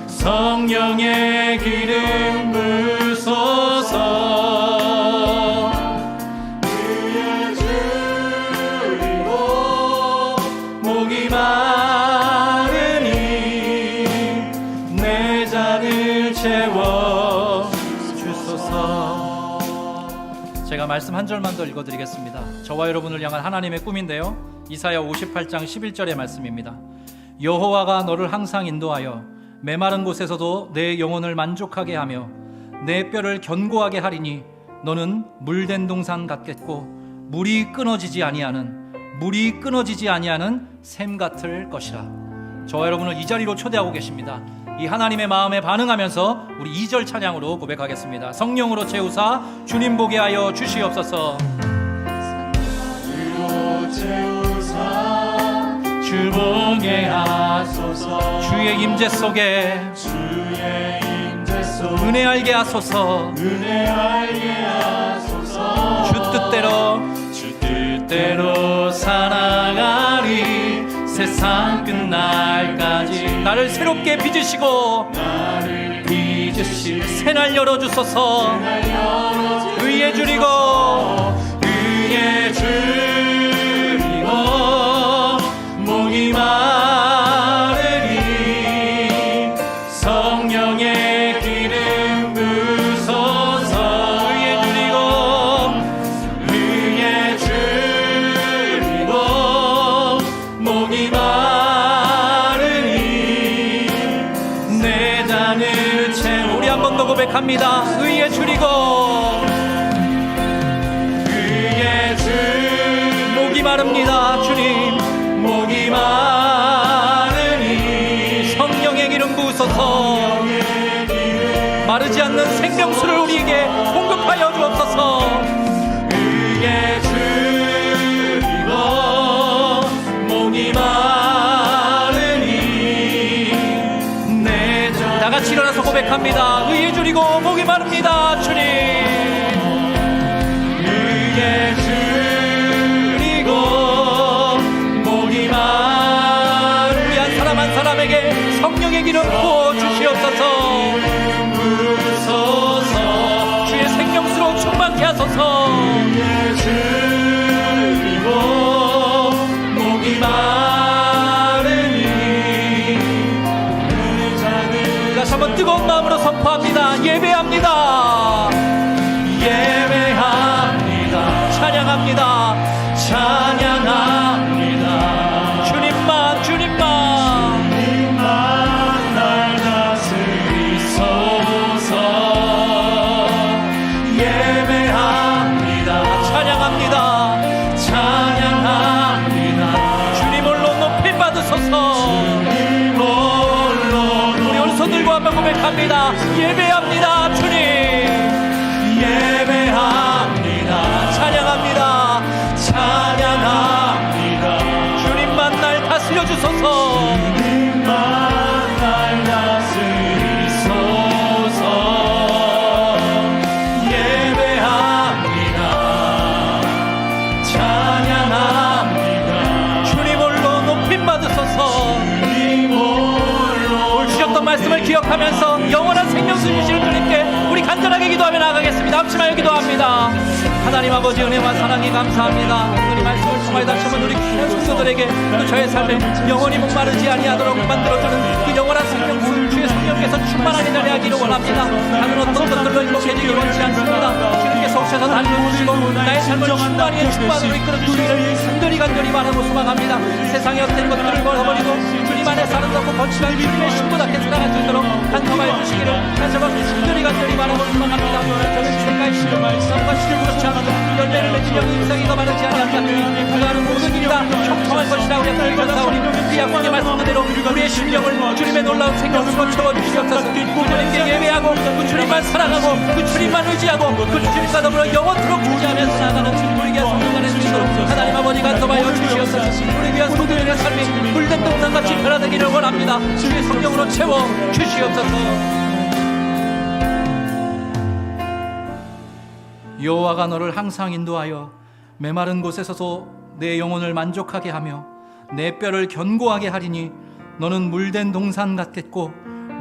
성령의 기름 부소서. 의에 줄이고 목이 마르니 내 잔을 채워 주소서. 제가 말씀 한 절만 더 읽어드리겠습니다. 저와 여러분을 향한 하나님의 꿈인데요, 이사야 58장 11절의 말씀입니다. 여호와가 너를 항상 인도하여 메마른 곳에서도 내 영혼을 만족하게 하며 내 뼈를 견고하게 하리니 너는 물된 동산 같겠고 물이 끊어지지 아니하는 샘 같을 것이라. 저와 여러분을 이 자리로 초대하고 계십니다. 이 하나님의 마음에 반응하면서 우리 2절 찬양으로 고백하겠습니다. 성령으로 채우사 주님 보게 하여 주시옵소서. 주 보게 하소서. 주의 임재 속에 은혜 알게 하소서. 주 뜻대로 살아가리. 세상 끝날까지 나를 새롭게 빚으시고 새날 열어주소서. 의에 줄이고 목이 마르니 성령의 기름 부소서. 의에 줄이고 목이 마르니 내 잔을 채워. 우리 한 번 더 고백합니다. 의에 줄이고 목이 마릅니다. 주님, 목이 마르니 성령의 기름 부으소서. 마르지 않는 생명수를 우리에게 공급하여 주옵소서. 의에 줄이고 목이 마르니 다 같이 일어나서 고백합니다. 의에 줄이고 목이 마릅니다. 주님, 의에 줄이고 목이 마르니 우리 한 사람 한 사람에게 성령의 기름 부어 주시옵소서. 주의 생명수로 충만케 하소서. 목이 마르니 다시 한번 뜨거운 마음으로 선포합니다. 예배합니다. 찬양합니다. 주님만 날 다스리소서. 예배합니다. 찬양합니다. 주님 홀로 높임 받으소서. 예배합니다. 예배합니다. 주님 예배합니다. 찬양합니다. 찬양합니다. 주님만 날 다스려 주소서. 주님만 날 다스리소서. 예배합니다. 찬양합니다. 주님 홀로 높임 받으소서. 오늘 주셨던 말씀을 기억하면서 영원한 생명수 주실 주님께 우리 간절하게 기도하며 나가겠습니다. 합심하여 기도합니다. 하나님 아버지 은혜와 사랑에 감사합니다. 오늘 말씀을 통하여 다시 한번 우리 귀한 성도들에게 또 저의 삶에 영원히 목마르지 아니하도록 만들어주는 그 영원한 생명수 주의 성령께서 충만하게 달려하기를 원합니다. 다른 어떤 것들로 행복해지기 원치 않습니다. 주님께서 오셔서 달려주시고 나의 삶을 충만히 충만으로 이끌어 주시기를 간절히 바라고 소망합니다. 세상의 헛된 것들을 벗어버리고 주님 안에 사랑하고 거룩한 주님의 신부답게 살아갈 수 있도록 간섭하여 주시기를 다시 한번 간절히 바라고 소망합니다. 저는 세가의 신을 말씀과 신을 그렇지 않아도 열매를 맺은 영이 인생이가 바르지 아니하였으니 그가 하는 모든 일이 다 형통할 것이라고 약속하셨사오니 그 약속의 말씀 그대로 우리의 심령을 주님의 놀라운 생명수로 채워주시옵소서. 그 주님께 예배하고 그 주님만 사랑하고 그 주님만 의지하고 그 주님과 더불어 영원토록 유지하면서 나가는 우리 귀한 성도들의 주시도록 하나님 아버지 간섭하여 주시옵소서. 우리 귀한 성도들의 삶이 물된 동산같이 변화되기를 원합니다. 주의 성령으로 채워 주시옵소서. 여호와가 너를 항상 인도하여 메마른 곳에서도 내 영혼을 만족하게 하며 내 뼈를 견고하게 하리니 너는 물된 동산 같겠고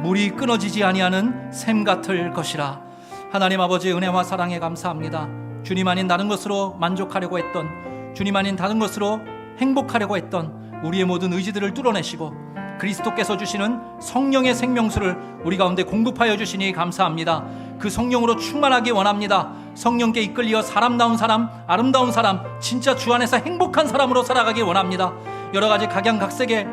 물이 끊어지지 아니하는 샘 같을 것이라. 하나님 아버지 은혜와 사랑에 감사합니다. 주님 아닌 다른 것으로 만족하려고 했던, 주님 아닌 다른 것으로 행복하려고 했던 우리의 모든 의지들을 뚫어내시고 그리스도께서 주시는 성령의 생명수를 우리 가운데 공급하여 주시니 감사합니다. 그 성령으로 충만하기 원합니다. 성령께 이끌려 사람다운 사람, 아름다운 사람, 진짜 주 안에서 행복한 사람으로 살아가기 원합니다. 여러 가지 각양각색의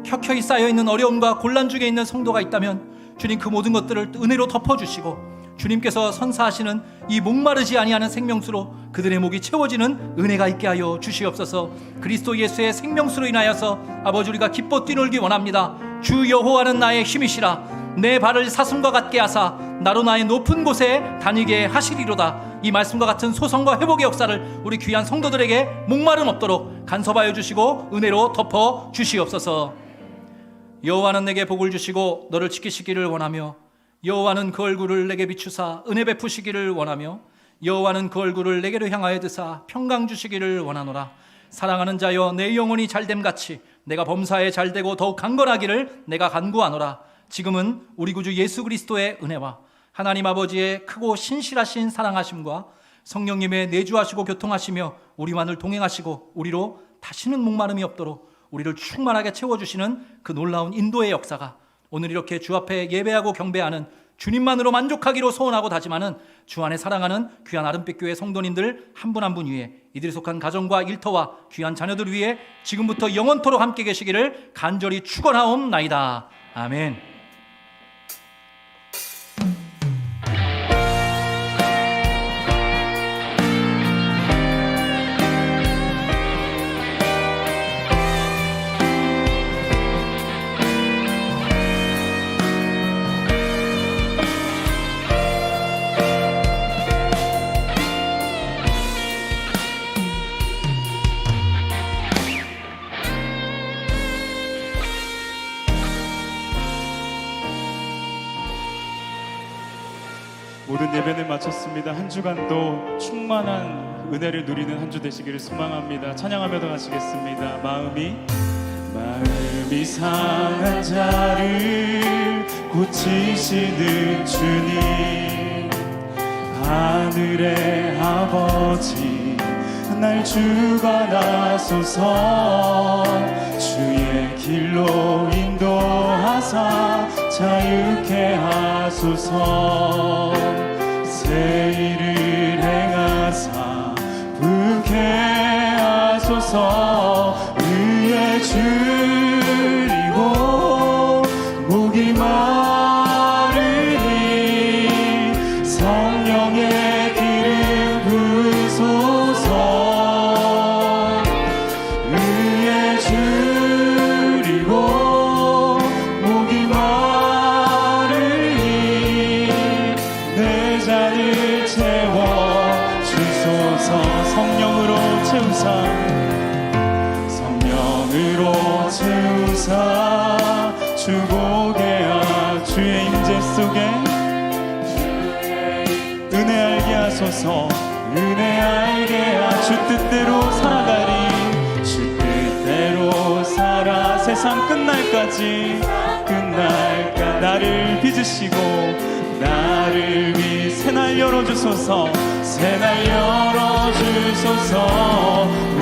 켜켜이 쌓여있는 어려움과 곤란 중에 있는 성도가 있다면 주님 그 모든 것들을 은혜로 덮어주시고 주님께서 선사하시는 이 목마르지 아니하는 생명수로 그들의 목이 채워지는 은혜가 있게 하여 주시옵소서. 그리스도 예수의 생명수로 인하여서 아버지 우리가 기뻐 뛰놀기 원합니다. 주 여호와는 나의 힘이시라. 내 발을 사슴과 같게 하사 나로 나의 높은 곳에 다니게 하시리로다. 이 말씀과 같은 소성과 회복의 역사를 우리 귀한 성도들에게 목마름 없도록 간섭하여 주시고 은혜로 덮어 주시옵소서. 여호와는 내게 복을 주시고 너를 지키시기를 원하며 여호와는 그 얼굴을 내게 비추사 은혜 베푸시기를 원하며 여호와는 그 얼굴을 내게로 향하여 드사 평강 주시기를 원하노라. 사랑하는 자여 내 영혼이 잘됨같이 내가 범사에 잘되고 더욱 강건하기를 내가 간구하노라. 지금은 우리 구주 예수 그리스도의 은혜와 하나님 아버지의 크고 신실하신 사랑하심과 성령님의 내주하시고 교통하시며 우리만을 동행하시고 우리로 다시는 목마름이 없도록 우리를 충만하게 채워주시는 그 놀라운 인도의 역사가 오늘 이렇게 주 앞에 예배하고 경배하는 주님만으로 만족하기로 소원하고 다짐하는 주 안에 사랑하는 귀한 아름빛 교회 성도님들 한 분 한 분 위에 이들이 속한 가정과 일터와 귀한 자녀들 위에 지금부터 영원토록 함께 계시기를 간절히 축원하옵나이다. 아멘. 모든 예배는 마쳤습니다. 한 주간도 충만한 은혜를 누리는 한 주 되시기를 소망합니다. 찬양하며 더 가시겠습니다. 마음이 상한 자를 고치시는 주님, 하늘의 아버지 날 주관하소서. 주의 길로 인도하사 자유케 하소서. 새 일을 행하사 부게 하소서. 의에 줄이고 목이 마르니 성령의 기름 부으소서. 의에 줄이고 목이 마르니 성령으로 채우사 성령으로 채우사 주보게야 주의 임재 속에 은혜 알게 하소서 은혜 알게 주 뜻대로 살아가리 주 뜻대로 살아 세상 끝날까지 나를 빚으시고 나를 위해 새날 열어주소서 새날 열어주소서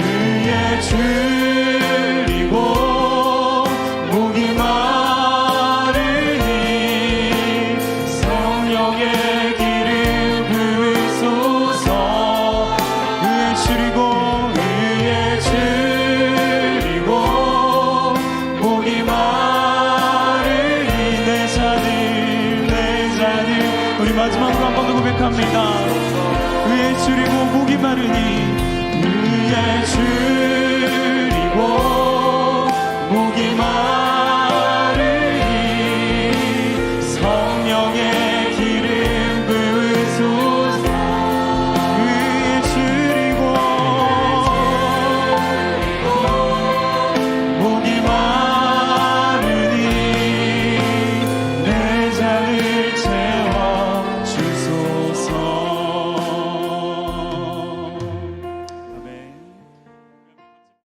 의에 줄이고 목이 마르니 성령의 기름 부으소서 의에 줄이고 목이 마르니 내 자들 우리 마지막으로 한 번 더 고백합니다. 의에 줄이고 목이 마르니 의에 줄이고 목이 마르니